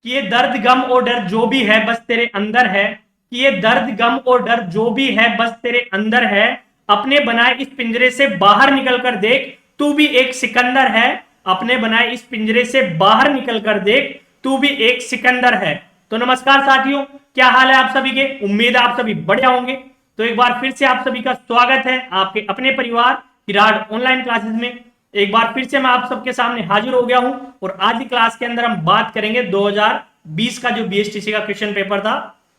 कि ये दर्द गम और डर जो भी है बस तेरे अंदर है, कि ये दर्द गम और डर जो भी है बस तेरे अंदर है, अपने बनाए इस पिंजरे से बाहर निकल कर देख तू भी एक सिकंदर है, अपने बनाए इस पिंजरे से बाहर निकल कर देख तू भी एक सिकंदर है। तो नमस्कार साथियों, क्या हाल है आप सभी के? उम्मीद है आप सभी बढ़िया होंगे। तो एक बार फिर से आप सभी का स्वागत है आपके अपने परिवार विराट ऑनलाइन क्लासेस में। एक बार फिर से मैं आप सबके सामने हाजिर हो गया हूं और आज की क्लास के अंदर हम बात करेंगे 2020 का जो बीएसटीसी का क्वेश्चन पेपर था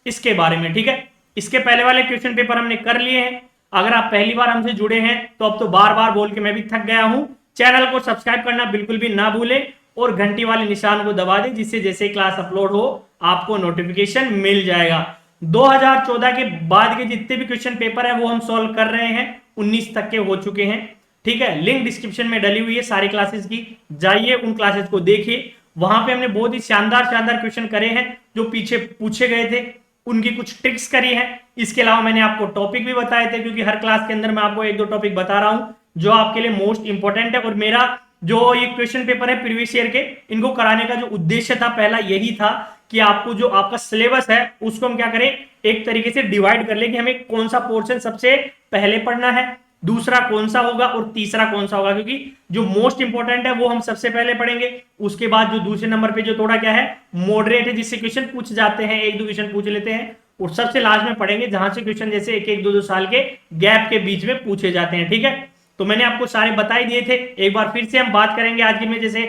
इसके बारे में। ठीक है, इसके पहले वाले क्वेश्चन पेपर हमने कर लिए हैं। अगर आप पहली बार हमसे जुड़े हैं तो अब तो बार बार बोल के मैं भी थक गया हूं। चैनल को सब्सक्राइब करना बिल्कुल भी ना भूलें और घंटी वाले निशान को दबा दें, जिससे जैसे क्लास अपलोड हो आपको नोटिफिकेशन मिल जाएगा। 2014 के बाद के जितने भी क्वेश्चन पेपर है वो हम सॉल्व कर रहे हैं, 19 तक के हो चुके हैं। ठीक है, लिंक डिस्क्रिप्शन में डली हुई है सारी क्लासेस की, जाइए उन क्लासेस को देखिए। वहां पे हमने बहुत ही शानदार शानदार क्वेश्चन करे हैं जो पीछे पूछे गए थे, उनकी कुछ ट्रिक्स करी है। इसके अलावा मैंने आपको टॉपिक भी बताए थे, क्योंकि हर क्लास के अंदर मैं आपको एक दो टॉपिक बता रहा हूं जो आपके लिए मोस्ट इंपॉर्टेंट है। और मेरा जो ये क्वेश्चन पेपर है प्रीवियस ईयर के, इनको कराने का जो उद्देश्य था पहला यही था कि आपको जो आपका सिलेबस है उसको हम क्या करें, एक तरीके से डिवाइड कर ले कि हमें कौन सा पोर्शन सबसे पहले पढ़ना है, दूसरा कौन सा होगा और तीसरा कौन सा होगा। क्योंकि जो मोस्ट इंपॉर्टेंट है वो हम सबसे पहले पढ़ेंगे, उसके बाद जो दूसरे नंबर पे जो थोड़ा क्या है मॉडरेट है, जिससे क्वेश्चन पूछ जाते हैं, एक दो क्वेश्चन पूछ लेते हैं, और सबसे लास्ट में पढ़ेंगे जहां से क्वेश्चन जैसे एक एक दो दो साल के गैप के बीच में पूछे जाते हैं। ठीक है, तो मैंने आपको सारे बता ही दिए थे। एक बार फिर से हम बात करेंगे आज की में, जैसे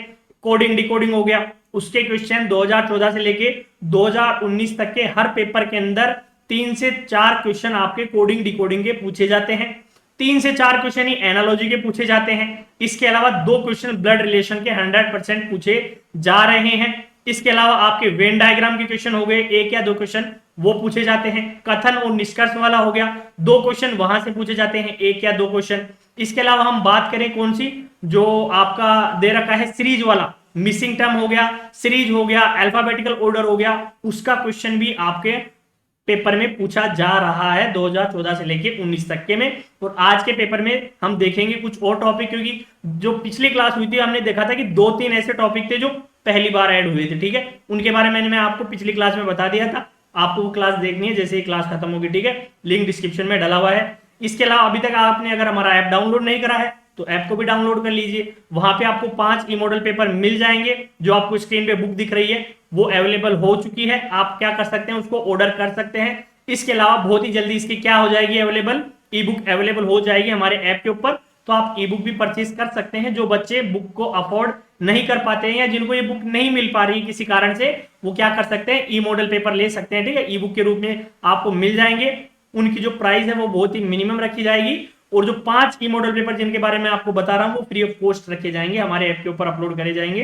कोडिंग डिकोडिंग हो गया, उसके क्वेश्चन 2014 से लेके 2019 तक के हर पेपर के अंदर 3 से 4 क्वेश्चन आपके कोडिंग डिकोडिंग के पूछे जाते हैं। 3 से 4 क्वेश्चन ही एनालॉजी के पूछे जाते हैं। इसके अलावा 2 क्वेश्चन ब्लड रिलेशन के 100% पूछे जा रहे हैं। इसके अलावा आपके वेन डायग्राम के क्वेश्चन हो गए, 1 या 2 क्वेश्चन वो पूछे जाते हैं। कथन और निष्कर्ष वाला हो गया, 2 क्वेश्चन वहां से पूछे जाते हैं, 1 या 2 क्वेश्चन। इसके अलावा हम बात करें कौन सी, जो आपका दे रखा है सीरीज वाला, मिसिंग टर्म हो गया, सीरीज हो गया, अल्फाबेटिकल ऑर्डर हो गया, उसका क्वेश्चन भी आपके पेपर में पूछा जा रहा है 2014 से लेके 19 तक के में। और आज के पेपर में हम देखेंगे कुछ और टॉपिक, क्योंकि जो पिछली क्लास हुई थी हमने देखा था कि 2-3 ऐसे टॉपिक थे जो पहली बार ऐड हुए थे। ठीक है, उनके बारे में मैंने आपको पिछली क्लास में बता दिया था, आपको वो क्लास देखनी है जैसे ही क्लास खत्म होगी। ठीक है, लिंक डिस्क्रिप्शन में डला हुआ है। इसके अलावा अभी तक आपने अगर हमारा ऐप डाउनलोड नहीं करा है तो ऐप को भी डाउनलोड कर लीजिए। वहां पे आपको 5 ई मॉडल पेपर मिल जाएंगे, जो आपको स्क्रीन पे बुक दिख रही है वो अवेलेबल हो चुकी है। आप क्या कर सकते हैं, उसको ऑर्डर कर सकते हैं। इसके अलावा बहुत ही जल्दी इसकी क्या हो जाएगी अवेलेबल, ई बुक अवेलेबल हो जाएगी हमारे ऐप के ऊपर, तो आप ई बुक भी परचेज कर सकते हैं। जो बच्चे बुक को अफोर्ड नहीं कर पाते हैं या जिनको ये बुक नहीं मिल पा रही है किसी कारण से, वो क्या कर सकते हैं, ई मॉडल पेपर ले सकते हैं। ठीक है, ई बुक के रूप में आपको मिल जाएंगे। उनकी जो प्राइस है वो बहुत ही मिनिमम रखी जाएगी, और जो 5 ई मॉडल पेपर जिनके बारे में आपको बता रहा हूं वो फ्री ऑफ कॉस्ट रखे जाएंगे, हमारे ऐप के ऊपर अपलोड करे जाएंगे,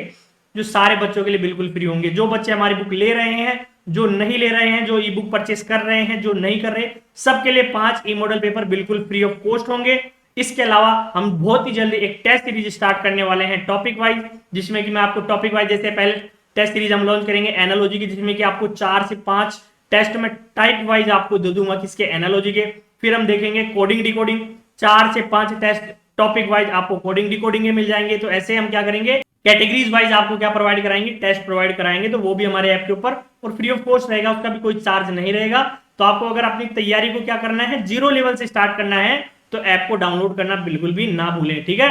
जो सारे बच्चों के लिए बिल्कुल फ्री होंगे। जो बच्चे हमारी बुक ले रहे हैं, जो नहीं ले रहे हैं, जो ई बुक परचेस कर रहे हैं, जो नहीं कर रहे, सबके लिए 5 ई मॉडल पेपर बिल्कुल फ्री ऑफ कॉस्ट होंगे। इसके अलावा हम बहुत ही जल्दी एक टेस्ट सीरीज स्टार्ट करने वाले हैं टॉपिक वाइज, जिसमें कि मैं आपको टॉपिक वाइज, जैसे पहले टेस्ट सीरीज हम लॉन्च करेंगे एनालॉजी की, जिसमें कि आपको 4 से 5 टेस्ट में टाइप वाइज आपको दे दूंगा किसके, एनालॉजी के। फिर हम देखेंगे कोडिंग डिकोडिंग, 4 से 5 टेस्ट टॉपिक वाइज आपको कोडिंग डिकोडिंग के मिल जाएंगे। तो ऐसे हम क्या करेंगे, कैटेगरीज वाइज आपको क्या प्रोवाइड कराएंगे, टेस्ट प्रोवाइड कराएंगे, तो वो भी हमारे ऐप के ऊपर और फ्री ऑफ कॉस्ट रहेगा, उसका भी कोई चार्ज नहीं रहेगा। तो आपको अगर अपनी तैयारी को क्या करना है, 0 लेवल से स्टार्ट करना है, तो ऐप को डाउनलोड करना बिल्कुल भी ना भूलें। ठीक है,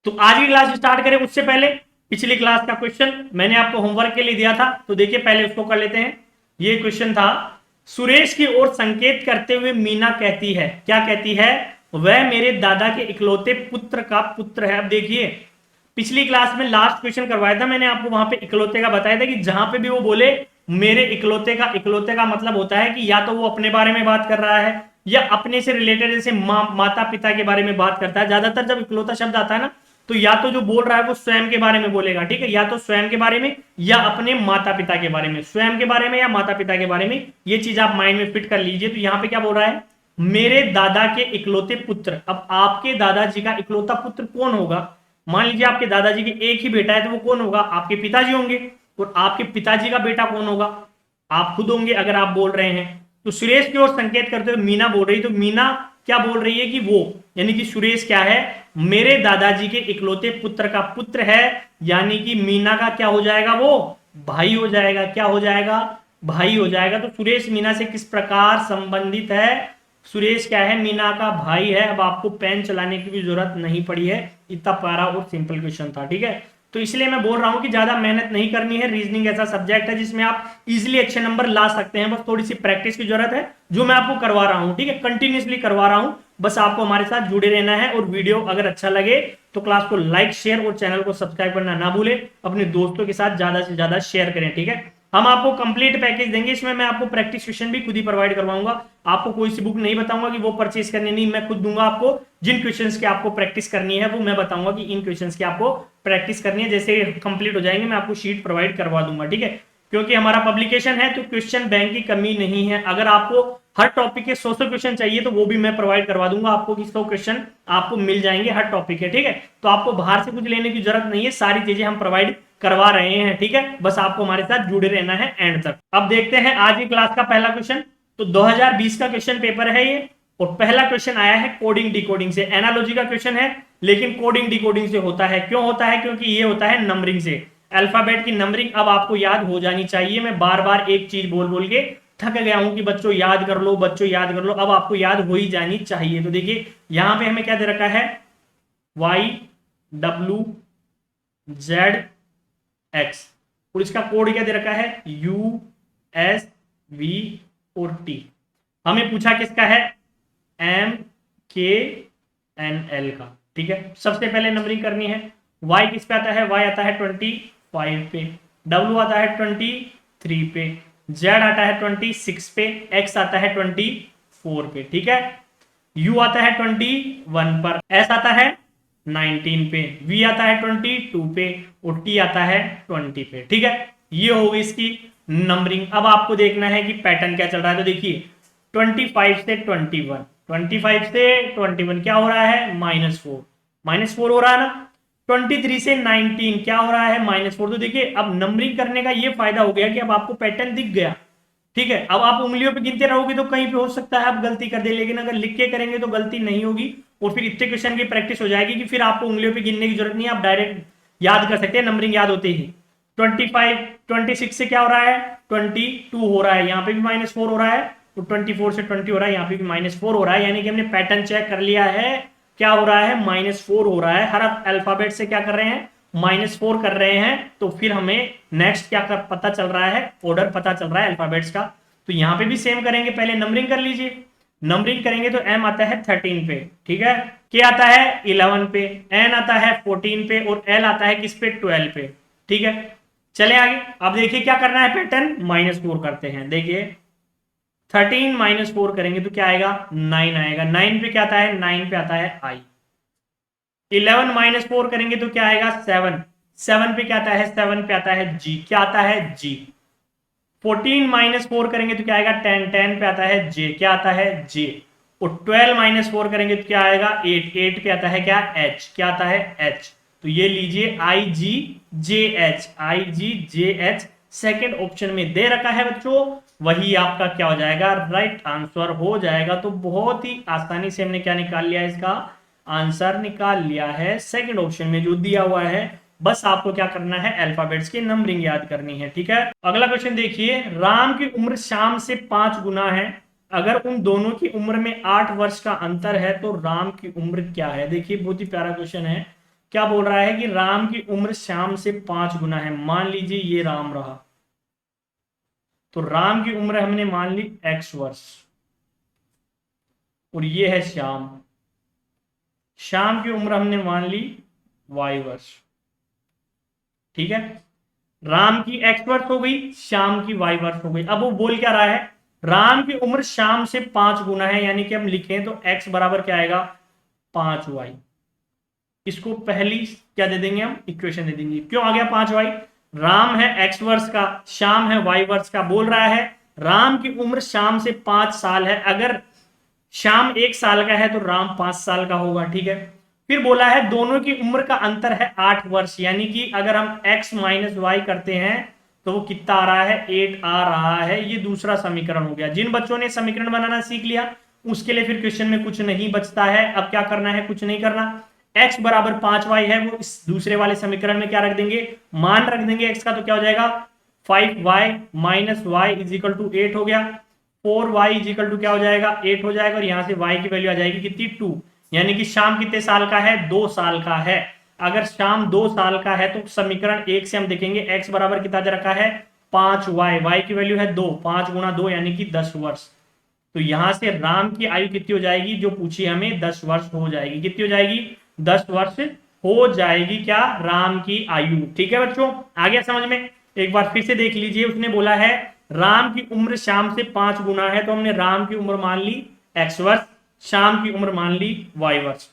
तो आज की क्लास स्टार्ट करें उससे पहले पिछली क्लास का क्वेश्चन मैंने आपको होमवर्क के लिए दिया था, तो देखिए पहले उसको कर लेते हैं। ये क्वेश्चन था, सुरेश की ओर संकेत करते हुए मीना कहती है, क्या कहती है, वह मेरे दादा के इकलौते पुत्र का पुत्र है। अब देखिए पिछली क्लास में लास्ट क्वेश्चन करवाया था मैंने आपको, वहां पे इकलौते का बताया था कि जहां पे भी वो बोले मेरे इकलौते का मतलब होता है कि या तो वो अपने बारे में बात कर रहा है या अपने से रिलेटेड, जैसे माता पिता के बारे में बात करता है। ज्यादातर जब इकलौता शब्द आता है ना, तो या तो जो बोल रहा है वो स्वयं के बारे में बोलेगा। ठीक है, या तो स्वयं के बारे में या अपने माता पिता के बारे में, स्वयं के बारे में या माता पिता के बारे में, ये चीज आप माइंड में फिट कर लीजिए। तो यहाँ पे क्या बोल रहा है, मेरे दादा के इकलौते पुत्र। अब आपके दादाजी का इकलौता पुत्र कौन होगा? मान लीजिए आपके दादाजी के एक ही बेटा है, तो वो कौन होगा? आपके पिताजी होंगे। और आपके पिताजी का बेटा कौन होगा? आप खुद होंगे अगर आप बोल रहे हैं। तो सुरेश की ओर संकेत करते हुए मीना बोल रही, तो मीना क्या बोल रही है कि वो, यानी कि सुरेश क्या है, मेरे दादाजी के इकलौते पुत्र का पुत्र है, यानी कि मीना का क्या हो जाएगा, वो भाई हो जाएगा। क्या हो जाएगा? भाई हो जाएगा। तो सुरेश मीना से किस प्रकार संबंधित है? सुरेश क्या है? मीना का भाई है। अब आपको पेन चलाने की भी जरूरत नहीं पड़ी है, इतना प्यारा और सिंपल क्वेश्चन था। ठीक है, तो इसलिए मैं बोल रहा हूं कि ज्यादा मेहनत नहीं करनी है। रीजनिंग ऐसा सब्जेक्ट है जिसमें आप इजीली अच्छे नंबर ला सकते हैं, बस थोड़ी सी प्रैक्टिस की जरूरत है, जो मैं आपको करवा रहा हूं। ठीक है, कंटिन्यूसली करवा रहा हूं, बस आपको हमारे साथ जुड़े रहना है। और वीडियो अगर अच्छा लगे तो क्लास को लाइक शेयर और चैनल को सब्सक्राइब करना ना भूले। अपने दोस्तों के साथ ज्यादा से ज्यादा शेयर करें। ठीक है, हम आपको कंप्लीट पैकेज देंगे, इसमें मैं आपको प्रैक्टिस क्वेश्चन भी खुद ही प्रोवाइड करवाऊंगा। आपको कोई सी बुक नहीं बताऊंगा कि वो परचेज करनी, नहीं, मैं खुद दूंगा आपको। जिन क्वेश्चंस की आपको प्रैक्टिस करनी है वो मैं बताऊंगा कि इन क्वेश्चंस की आपको प्रैक्टिस करनी है। जैसे कंप्लीट हो जाएंगे मैं आपको शीट प्रोवाइड करवा दूंगा। ठीक है, क्योंकि हमारा पब्लिकेशन है तो क्वेश्चन बैंक की कमी नहीं है। अगर आपको हर टॉपिक के 100 क्वेश्चन चाहिए तो वो भी मैं प्रोवाइड करवा दूंगा आपको, कि 100 क्वेश्चन आपको मिल जाएंगे हर टॉपिक के। ठीक है, तो आपको बाहर से कुछ लेने की जरूरत नहीं है, सारी चीजें हम प्रोवाइड करवा रहे हैं। ठीक है, बस आपको हमारे साथ जुड़े रहना है एंड तक। अब देखते हैं आज की क्लास का पहला क्वेश्चन। तो 2020 का क्वेश्चन पेपर है ये, और पहला क्वेश्चन आया है कोडिंग डिकोडिंग से। एनालॉजी का क्वेश्चन है, लेकिन कोडिंग डिकोडिंग से होता है। क्यों होता है? क्योंकि ये होता है नंबरिंग से। अल्फाबेट की नंबरिंग अब आपको याद हो जानी चाहिए। मैं बार बार एक चीज बोल बोल के थक गया हूं कि बच्चों याद कर लो, बच्चों याद कर लो। अब आपको याद हो ही जानी चाहिए। तो देखिए यहां पे हमें क्या दे रखा है, YWZ और इसका कोड क्या दे रखा है, USB और T। हमें पूछा किसका है, MKNL का। ठीक है, सबसे पहले नंबरिंग करनी है। Y किस पे आता है, Y आता है 25 पे, W आता है 23 पे, Z आता है 26 पे, X आता है 24 पे। ठीक है, U आता है 21 पर, S आता है 19 पे, V आता है 22 पे और T आता है 20 पे। ठीक है, ये हो गई इसकी नंबरिंग। अब आपको देखना है कि पैटर्न क्या चल रहा है। तो देखिए 25 से 21, 25 से 21 क्या हो रहा है, -4, -4 हो रहा है ना। 23 से 19 क्या हो रहा है, -4। तो देखिए अब नंबरिंग करने का ये फायदा हो गया कि अब आपको पैटर्न दिख गया। ठीक है, अब आप उंगलियों पे गिनते रहोगे तो कहीं पे हो सकता है आप गलती कर दे, लेकिन अगर लिख के करेंगे तो गलती नहीं होगी। और फिर इतने क्वेश्चन की प्रैक्टिस हो जाएगी कि फिर आपको उंगलियों पे गिनने की जरूरत नहीं है, आप डायरेक्ट याद कर सकते हैं नंबरिंग याद होते ही। 26 से क्या हो रहा है, 22 हो रहा है, यहाँ पे भी -4 हो रहा है। तो 24 से 20 हो रहा है, यहाँ पे भी -4 हो रहा है। यानी कि हमने पैटर्न चेक कर लिया है, क्या हो रहा है, -4 हो रहा है। हर अल्फाबेट से क्या कर रहे हैं, -4 कर रहे हैं। तो फिर हमें नेक्स्ट क्या कर पता चल रहा है, ऑर्डर पता चल रहा है अल्फाबेट्स का। तो यहां पे भी सेम करेंगे, पहले नंबरिंग कर लीजिए। नंबरिंग करेंगे तो M आता है 13 पे, ठीक है, K आता है 11 पे, N आता है 14 पे और L आता है किस पे, 12 पे। ठीक है, चले आगे। अब देखिए क्या करना है, पैटर्न -4 करते हैं। देखिए 13 -4 करेंगे तो क्या आएगा, 9 आएगा। 9 पे क्या आता है, 9 पे आता है I। 11 -4 करेंगे तो क्या आएगा, 7। 7 पे क्या आता है, 7 पे आता है G। क्या आता है, G। 14 -4 करेंगे तो क्या आएगा, 10। 10 पे आता है J। क्या आता है, J। और 12 -4 करेंगे तो क्या आएगा, 8। 8 पे आता है क्या, H। क्या आता है, H। तो ये लीजिए IGJH, IGJH सेकेंड ऑप्शन में दे रखा है बच्चों, वही आपका क्या हो जाएगा, राइट आंसर हो जाएगा। तो बहुत ही आसानी से हमने क्या निकाल लिया, इसका आंसर निकाल लिया है सेकंड ऑप्शन में जो दिया हुआ है। बस आपको क्या करना है, अल्फाबेट्स की नंबरिंग याद करनी है। ठीक है, अगला क्वेश्चन देखिए, राम की उम्र श्याम से 5 गुना है। अगर उन दोनों की उम्र में 8 वर्ष का अंतर है तो राम की उम्र क्या है। देखिए बहुत ही प्यारा क्वेश्चन है। क्या बोल रहा है कि राम की उम्र श्याम से 5 गुना है। मान लीजिए ये राम रहा, तो राम की उम्र हमने मान ली X वर्ष और ये है श्याम। श्याम की उम्र हमने मान ली Y वर्ष। ठीक है, राम की X वर्ष हो गई, श्याम की Y वर्ष हो गई। अब वो बोल क्या रहा है, राम की उम्र श्याम से 5 गुना है, यानी कि हम लिखें तो X बराबर क्या आएगा, 5Y। इसको पहली क्या दे देंगे, हम इक्वेशन दे देंगे। क्यों आ गया 5Y, राम है X वर्ष का, श्याम है Y वर्ष का। बोल रहा है राम की उम्र श्याम से 5 साल है, अगर श्याम 1 साल का है तो राम 5 साल का होगा। ठीक है, फिर बोला है दोनों की उम्र का अंतर है 8 वर्ष, यानी कि अगर हम X - Y करते हैं तो वो कितना आ रहा है, 8 आ रहा है। ये दूसरा समीकरण हो गया। जिन बच्चों ने समीकरण बनाना सीख लिया उसके लिए फिर क्वेश्चन में कुछ नहीं बचता है। अब क्या करना है, कुछ नहीं करना। X बराबर 5Y है, वो इस दूसरे वाले समीकरण में क्या रख देंगे, मान रख देंगे X का, तो क्या हो जाएगा 5y minus y is equal to 8 हो गया। 4y इज इक्वल टू क्या हो जाएगा, 8 हो जाएगा, और यहां से y की वैल्यू आ जाएगी कितनी, 2। यानी कि शाम कितने साल का है, 2 साल का है। अगर शाम 2 साल का है तो समीकरण 1 से हम देखेंगे x बराबर कितना दे रखा है, 5y, y की वैल्यू है 2, 5 गुणा 2 यानी कि 10 वर्ष। तो यहां से राम की आयु कितनी हो जाएगी, जो पूछी हमें 10 वर्ष हो जाएगी। कितनी हो जाएगी, 10 वर्ष हो जाएगी क्या, राम की आयु। ठीक है बच्चों, आ गया समझ में। एक बार फिर से देख लीजिए, उसने बोला है राम की उम्र शाम से 5 गुना है, तो हमने राम की उम्र मान ली x वर्ष, शाम की उम्र मान ली y वर्ष।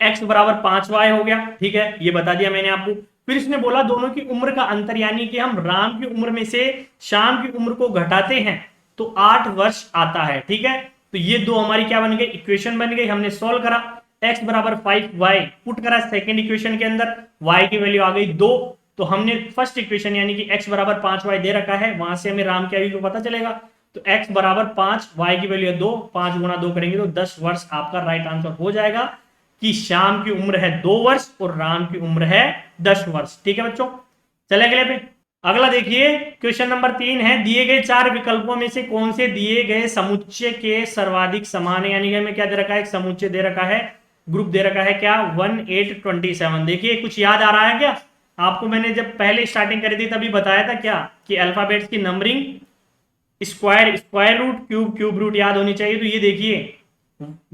x बराबर 5y हो गया, ठीक है, ये बता दिया मैंने आपको। फिर इसने बोला दोनों की उम्र का अंतर, यानी कि हम राम की उम्र में से शाम की उम्र को घटाते हैं तो 8 वर्ष आता है। ठीक है, तो ये दो हमारी क्या बन गई, इक्वेशन बन गई। हमने सोल्व करा, x बराबर 5y पुट करा सेकेंड इक्वेशन के अंदर, y की वैल्यू आ गई 2। तो हमने फर्स्ट इक्वेशन यानी कि x बराबर 5y दे रखा है, वहां से हमें राम की आयु को पता चलेगा। तो x बराबर 5, y की वैल्यू है 2, 5 गुणा 2 करेंगे तो 10 वर्ष आपका राइट आंसर हो जाएगा, कि शाम की उम्र है 2 वर्ष और राम की उम्र है 10 वर्ष। ठीक है बच्चों, चले अगले पे। अगला देखिए, क्वेश्चन नंबर 3 है, दिए गए 4 विकल्पों में से कौन से दिए गए समुच्चय के सर्वाधिक समान है। यानी कि हमें क्या दे रखा है, एक समुच्चय दे रखा है, ग्रुप दे रखा है क्या, 1 8 27। देखिए कुछ याद आ रहा है क्या आपको, मैंने जब पहले स्टार्टिंग करी थी तभी बताया था क्या, कि अल्फाबेट्स की numbering square, square root, cube, cube root याद होनी चाहिए। तो ये देखिए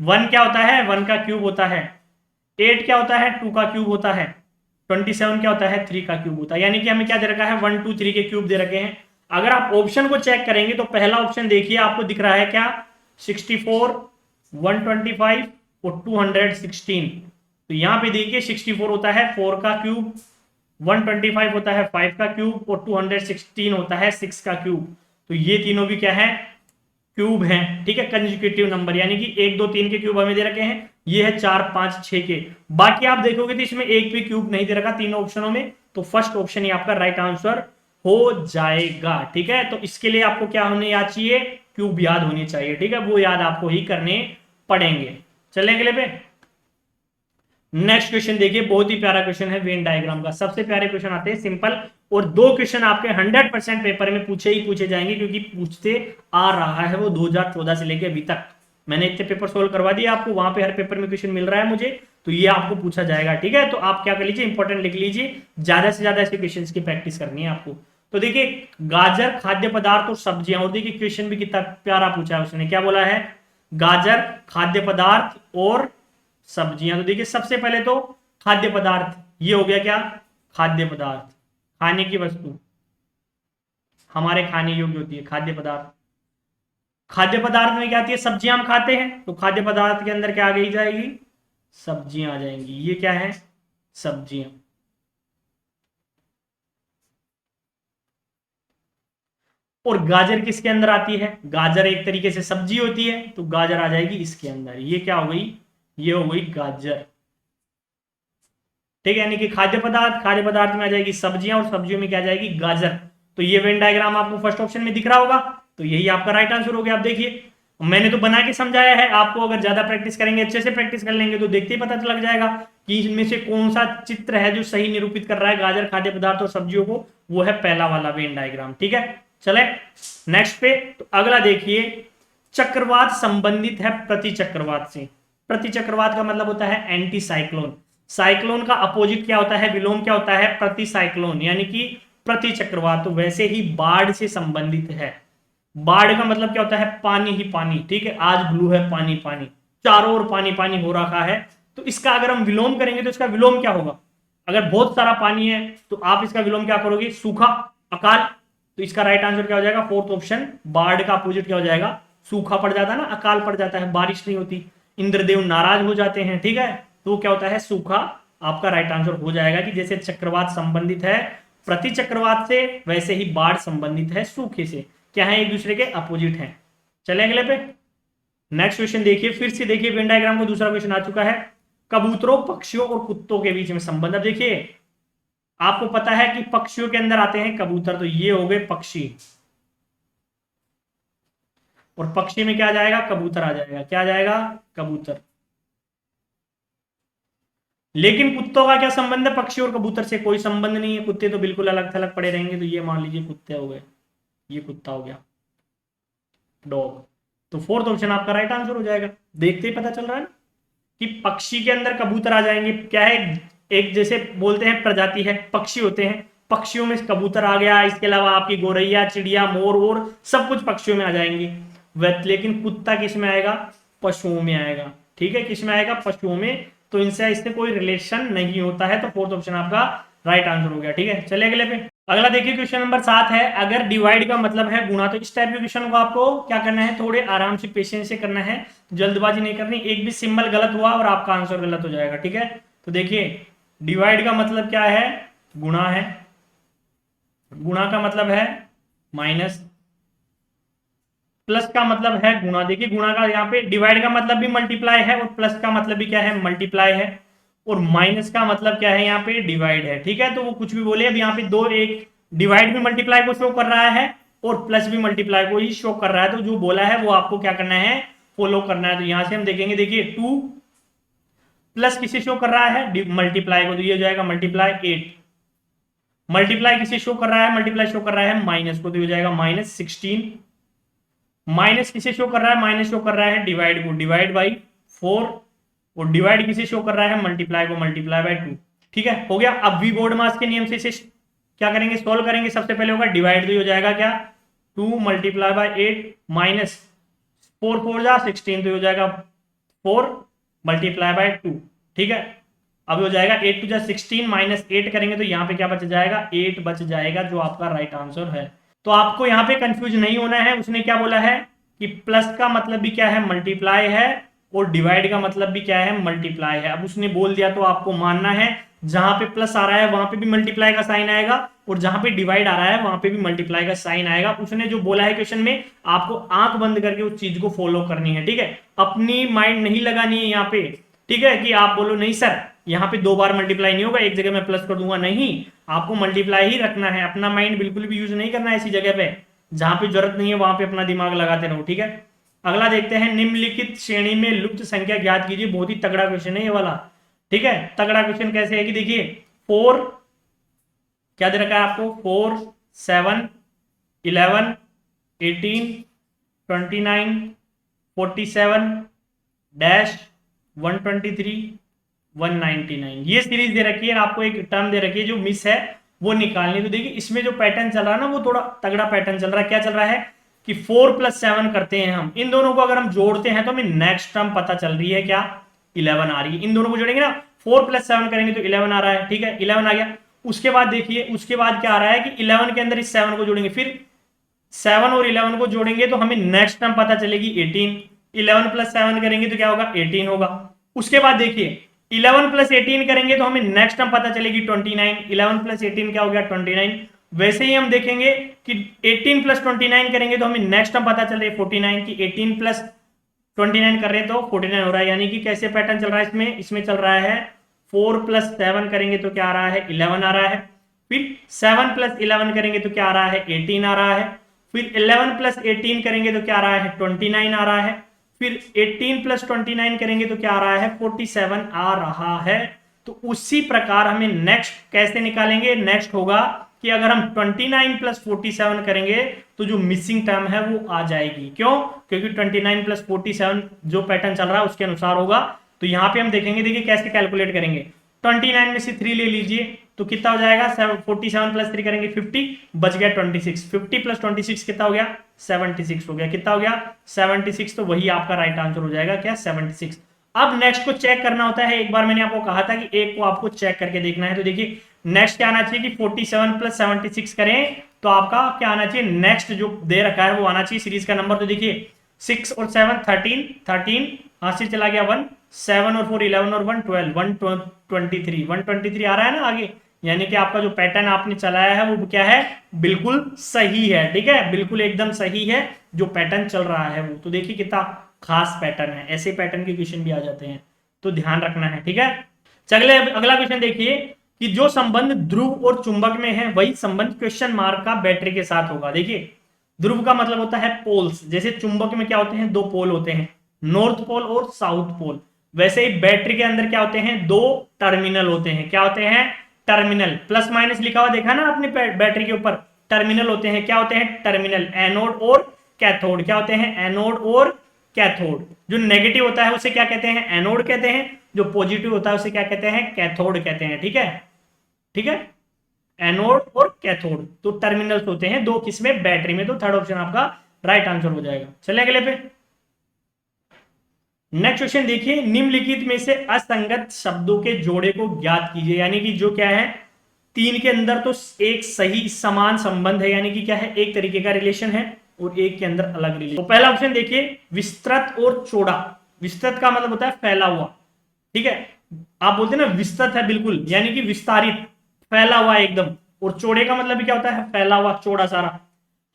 1 क्या होता है, 1 का क्यूब होता है, 8 क्या होता है, 2 का क्यूब होता है, 27 क्या होता है, 3 का क्यूब होता है। यानी कि हमें क्या दे रखा है, 1 2 3 के क्यूब दे रखे हैं। अगर आप ऑप्शन को चेक करेंगे तो पहला ऑप्शन देखिए आपको दिख रहा है क्या, 64, 125 और 216। तो यहां पे देखिए 64 होता है 4 का क्यूब, 125 होता है 5 का क्यूब, और 216 होता है 6 का क्यूब। तो ये तीनों भी क्या है, क्यूब हैं। ठीक है, कंजुकेटिव नंबर, यानी कि 1 2 3 के क्यूब हमें दे रखे हैं, ये है 4 5 6 के। बाकी आप देखोगे तो इसमें एक भी क्यूब नहीं दे रखा तीनों ऑप्शनों में, तो फर्स्ट ऑप्शन ही आपका राइट आंसर हो जाएगा। ठीक है, तो इसके लिए आपको क्या होने याद चाहिए, क्यूब याद होने चाहिए। ठीक है, वो याद आपको ही करने पड़ेंगे। चलें अगले पे। नेक्स्ट क्वेश्चन देखिए, बहुत ही प्यारा क्वेश्चन है वेन डायग्राम का। सबसे प्यारे क्वेश्चन आते हैं सिंपल, और दो क्वेश्चन आपके 100% पेपर में पूछे ही पूछे जाएंगे, क्योंकि पूछते आ रहा है वो 2014 से लेके अभी तक। मैंने इतने पेपर सोल्व करवा दिए आपको, वहां पे हर पेपर में क्वेश्चन मिल रहा है मुझे, तो ये आपको पूछा जाएगा। ठीक है, तो आप क्या कर लीजिए, इंपॉर्टेंट लिख लीजिए, ज्यादा से ज्यादा ऐसे क्वेश्चन की प्रैक्टिस करनी है आपको। तो देखिए गाजर, खाद्य पदार्थ और सब्जियां, और देखिए क्वेश्चन भी कितना प्यारा पूछा है उसने, क्या बोला है, गाजर, खाद्य पदार्थ और सब्जियां। तो देखिए सबसे पहले तो खाद्य पदार्थ, ये हो गया क्या, खाद्य पदार्थ, खाने की वस्तु, हमारे खाने योग्य होती है खाद्य पदार्थ। खाद्य पदार्थ में क्या आती है, सब्जियां हम खाते हैं, तो खाद्य पदार्थ के अंदर क्या आ गई जाएगी, सब्जियां आ जाएंगी। ये क्या है, सब्जियां। और गाजर किसके अंदर आती है, गाजर एक तरीके से सब्जी होती है, तो गाजर आ जाएगी इसके अंदर। ये क्या हो गई, ये हो गई गाजर। ठीक है, यानी कि खाद्य पदार्थ, खाद्य पदार्थ में आ जाएगी सब्जियां, और सब्जियों में क्या आ जाएगी, गाजर। तो ये वेन डायग्राम आपको फर्स्ट ऑप्शन में दिख रहा होगा, तो यही आपका राइट आंसर हो गया। आप देखिए मैंने तो बना के समझाया है आपको, अगर ज्यादा प्रैक्टिस करेंगे, अच्छे से प्रैक्टिस कर लेंगे, तो देखते ही पता लग जाएगा कि इनमें से कौन सा चित्र है जो सही निरूपित कर रहा है गाजर, खाद्य पदार्थ और सब्जियों को। वो है पहला वाला वेन डायग्राम। ठीक है, चले नेक्स्ट पे। तो अगला देखिए, चक्रवात संबंधित है प्रति चक्रवात से। प्रति चक्रवात का मतलब होता है एंटी साइक्लोन। साइक्लोन का अपोजिट क्या होता है, विलोम क्या होता है, प्रति साइक्लोन, यानी कि प्रति चक्रवात। तो वैसे ही बाढ़ से संबंधित है। बाढ़ का मतलब क्या होता है, पानी ही पानी। ठीक है, आज ब्लू है, पानी पानी, चारों ओर पानी पानी हो रखा है। तो इसका अगर हम विलोम करेंगे तो इसका विलोम क्या होगा, अगर बहुत सारा पानी है तो आप इसका विलोम क्या करोगे, सूखा, अकाल। तो इसका राइट आंसर क्या हो जाएगा, फोर्थ ऑप्शन। बाढ़ का अपोजिट क्या हो जाएगा, सूखा पड़ जाता है ना, अकाल पड़ जाता है, बारिश नहीं होती, इंद्रदेव नाराज हो जाते हैं। ठीक है, तो क्या होता है, सूखा। आपका राइट आंसर हो जाएगा कि जैसे चक्रवात संबंधित है प्रति चक्रवात से, वैसे ही बाढ़ संबंधित है सूखे से। क्या है, एक दूसरे के अपोजिट हैं। चले अगले पे। नेक्स्ट क्वेश्चन देखिए, फिर से देखिए वेन डायग्राम को दूसरा क्वेश्चन आ चुका है, कबूतरों, पक्षियों और कुत्तों के बीच में संबंध। अब देखिए आपको पता है कि पक्षियों के अंदर आते हैं कबूतर, तो ये हो गए पक्षी, और पक्षी में क्या आ जाएगा, कबूतर आ जाएगा। क्या आ जाएगा, कबूतर। लेकिन कुत्तों का क्या संबंध है पक्षी और कबूतर से? कोई संबंध नहीं है, कुत्ते तो बिल्कुल अलग थलग पड़े रहेंगे। तो ये मान लीजिए कुत्ते हो गए, ये कुत्ता हो गया, डॉग। तो फोर्थ ऑप्शन आपका राइट आंसर हो जाएगा। देखते ही पता चल रहा है ना कि पक्षी के अंदर कबूतर आ जाएंगे। क्या है, एक जैसे बोलते हैं प्रजाति है, पक्षी होते हैं, पक्षियों में कबूतर आ गया, इसके अलावा आपकी गोरैया, चिड़िया, मोर और सब कुछ पक्षियों में आ जाएंगे। लेकिन कुत्ता किस में आएगा? पशुओं में आएगा। ठीक है, किस में आएगा? पशुओं में। तो इनसे इससे कोई रिलेशन नहीं होता है। तो फोर्थ ऑप्शन आपका राइट आंसर हो गया। ठीक है, चलिए अगले पे। अगला देखिए क्वेश्चन नंबर 7 है, अगर डिवाइड का मतलब है गुणा। तो इस टाइप के क्वेश्चन को आपको क्या करना है, थोड़े आराम से पेशेंस से करना है, जल्दबाजी नहीं करनी। एक भी सिंबल गलत हुआ और आपका आंसर गलत हो जाएगा। ठीक है, तो देखिए डिवाइड का मतलब क्या है? गुणा है। गुणा का मतलब है माइनस। प्लस का मतलब है गुणा। देखिए गुणा का यहाँ पे, डिवाइड का मतलब भी मल्टीप्लाई है और प्लस का मतलब भी क्या है? मल्टीप्लाई है। और माइनस का मतलब क्या है? यहाँ पे डिवाइड है। ठीक है, तो वो कुछ भी बोले, अब यहाँ पे दो, एक डिवाइड भी मल्टीप्लाई को शो कर रहा है और प्लस भी मल्टीप्लाई को ही शो कर रहा है। तो जो बोला है वो आपको क्या करना है? फॉलो करना है। तो यहां से हम देखेंगे, देखिए 2 प्लस किसे शो कर रहा है? मल्टीप्लाई को। तो ये हो जाएगा मल्टीप्लाई 8। मल्टीप्लाई किसे शो कर रहा है? मल्टीप्लाई शो कर रहा है माइनस को। तो हो जाएगा -16। माइनस किसे शो कर रहा है? माइनस शो कर रहा है डिवाइड को, डिवाइड बाई 4। और डिवाइड किसे शो कर रहा है? मल्टीप्लाई को, मल्टीप्लाई बाई 2। ठीक है, हो गया। अब वी बोर्ड मास के नियम से इसे क्या करेंगे? सोल्व करेंगे। सबसे पहले होगा डिवाइड, तो हो जाएगा क्या? 2 मल्टीप्लाई बाई 8 माइनस 4 4 जा 16, तो हो जाएगा 4 मल्टीप्लाई बाई 2। ठीक है, अब हो जाएगा 8 2 जा 16 माइनस 8 करेंगे तो यहाँ पे क्या बच जाएगा? 8 बच जाएगा, जो आपका राइट आंसर है। तो आपको यहाँ पे कंफ्यूज नहीं होना है। उसने क्या बोला है कि प्लस का मतलब भी क्या है? मल्टीप्लाई है, और डिवाइड का मतलब भी क्या है? मल्टीप्लाई है। अब उसने बोल दिया तो आपको मानना है। जहां पे प्लस आ रहा है वहां पे भी मल्टीप्लाई का साइन आएगा, और जहां पे डिवाइड आ रहा है वहां पे भी मल्टीप्लाई का साइन आएगा। उसने जो बोला है क्वेश्चन में, आपको आंख बंद करके उस चीज को फॉलो करनी है। ठीक है, अपनी माइंड नहीं लगानी है यहाँ पे। ठीक है, कि आप बोलो नहीं सर यहाँ पे 2 बार मल्टीप्लाई नहीं होगा, एक जगह मैं प्लस कर दूंगा। नहीं, आपको मल्टीप्लाई ही रखना है। अपना माइंड बिल्कुल भी यूज नहीं करना है ऐसी जगह पे। जहां पे जरूरत नहीं है वहां पे अपना दिमाग लगाते रहो। ठीक है, अगला देखते हैं, निम्नलिखित श्रेणी में लुप्त संख्या ज्ञात कीजिए। बहुत ही तगड़ा क्वेश्चन है ये वाला। ठीक है, तगड़ा क्वेश्चन कैसे है कि देखिए 4 क्या दे रखा है आपको? 4 7 11 18 29 47 डैश 123 199, ये सीरीज दे रखी है। आपको एक टर्म दे रखी है जो मिस है वो निकालनी। तो देखिए इसमें जो पैटर्न चल रहा है ना, वो थोड़ा तगड़ा पैटर्न चल रहा है। क्या चल रहा है कि 4 + 7 करते हैं हम, इन दोनों को अगर हम जोड़ते हैं तो हमें नेक्स्ट टर्म पता चल रही है क्या? 11 आ रही है। इन दोनों को जोड़ेंगे ना, 4 + 7 करेंगे तो 11 आ रहा है। ठीक है, 11 आ गया। उसके बाद देखिए, उसके बाद क्या आ रहा है कि 11 के अंदर इस 7 को जोड़ेंगे, फिर 7 और 11 को जोड़ेंगे तो हमें नेक्स्ट टर्म पता चलेगी 18। 11 + 7 करेंगे तो क्या होगा? 18 होगा। उसके बाद देखिए 11 + 18 करेंगे तो हमें नेक्स्ट टर्म पता चलेगी 29। 11 + 18 क्या हो गया? 29। वैसे ही हम देखेंगे कि 18 + 29 करेंगे तो हमें नेक्स्ट टर्म पता चल रही है 49, कि 18 + 29 कर रहे हैं तो 49 हो रहा है। यानी कि कैसे पैटर्न चल रहा है इसमें? इसमें चल रहा है 4 + 7 करेंगे तो क्या आ रहा है? 11 आ रहा है। फिर 7 + 11 करेंगे तो क्या आ रहा है? 18 आ रहा है। फिर 11 + 18 करेंगे तो क्या आ रहा है? 29 आ रहा है। फिर 18 + 29 करेंगे तो क्या आ रहा है? 47 आ रहा है। तो उसी प्रकार हमें नेक्स्ट कैसे निकालेंगे? नेक्स्ट होगा कि अगर हम 29 + 47 करेंगे तो जो मिसिंग टर्म है वो आ जाएगी। क्यों? क्योंकि 29 + 47 जो पैटर्न चल रहा है उसके अनुसार होगा। तो यहां पे हम देखेंगे, देखिए कैसे कैलकुलेट करेंगे। 29 में से 3 ले लीजिए तो कितना हो जाएगा? 47 + 3 करेंगे 50, बच गया 26। 50 + 26 कितना हो गया? 76 हो गया। कितना हो गया? 76। तो वही आपका राइट आंसर हो जाएगा क्या? 76। अब नेक्स्ट को चेक करना होता है। एक बार मैंने आपको कहा था कि एक को आपको चेक करके देखना है। तो देखिए नेक्स्ट क्या आना चाहिए कि 47 + 76 करें तो आपका क्या आना चाहिए? नेक्स्ट जो दे रखा है वो आना चाहिए सीरीज का नंबर। तो देखिए 6 और 7 13 13, हाथ से चला गया 1, 7 और 4 11 और 1 12, 123 123 आ रहा है ना आगे। यानी कि आपका जो पैटर्न आपने चलाया है वो क्या है? बिल्कुल सही है। ठीक है, बिल्कुल एकदम सही है जो पैटर्न चल रहा है वो। तो देखिए कितना खास पैटर्न है। ऐसे पैटर्न के क्वेश्चन भी आ जाते हैं, तो ध्यान रखना है। ठीक है, चलिए अगला क्वेश्चन देखिए कि जो संबंध ध्रुव और चुंबक में है वही संबंध क्वेश्चन मार्क का बैटरी के साथ होगा। देखिए ध्रुव का मतलब होता है पोल्स, जैसे चुंबक में क्या होते हैं? 2 पोल होते हैं, नॉर्थ पोल और साउथ पोल। वैसे ही बैटरी के अंदर क्या होते हैं, दो टर्मिनल होते हैं। क्या होते हैं, टर्मिनल। प्लस माइनस लिखा हुआ देखा ना आपने बैटरी के ऊपर, टर्मिनल होते हैं। क्या होते हैं, टर्मिनल, एनोड और कैथोड। क्या होते हैं, एनोड और कैथोड। जो नेगेटिव होता है उसे क्या कहते हैं, एनोड कहते हैं। जो पॉजिटिव होता है उसे क्या कहते हैं, कैथोड कहते हैं। ठीक है, ठीक है, एनोड और कैथोड तो टर्मिनल्स होते हैं दो, किसमें, बैटरी में। तो थर्ड ऑप्शन आपका राइट आंसर हो जाएगा। चले अगले पे। नेक्स्ट क्वेश्चन देखिए, निम्नलिखित में से असंगत शब्दों के जोड़े को ज्ञात कीजिए। यानी कि जो क्या है, तीन के अंदर तो एक सही समान संबंध है, यानी कि क्या है, एक तरीके का रिलेशन है, और एक के अंदर अलग रिलेशन। तो पहला ऑप्शन देखिए, विस्तृत और चौड़ा। विस्तृत का मतलब होता है फैला हुआ, ठीक है। आप बोलते हैं ना विस्तृत है, बिल्कुल, यानी कि विस्तारित, फैला हुआ एकदम। और चौड़े का मतलब भी क्या होता है, फैला हुआ, चौड़ा सारा।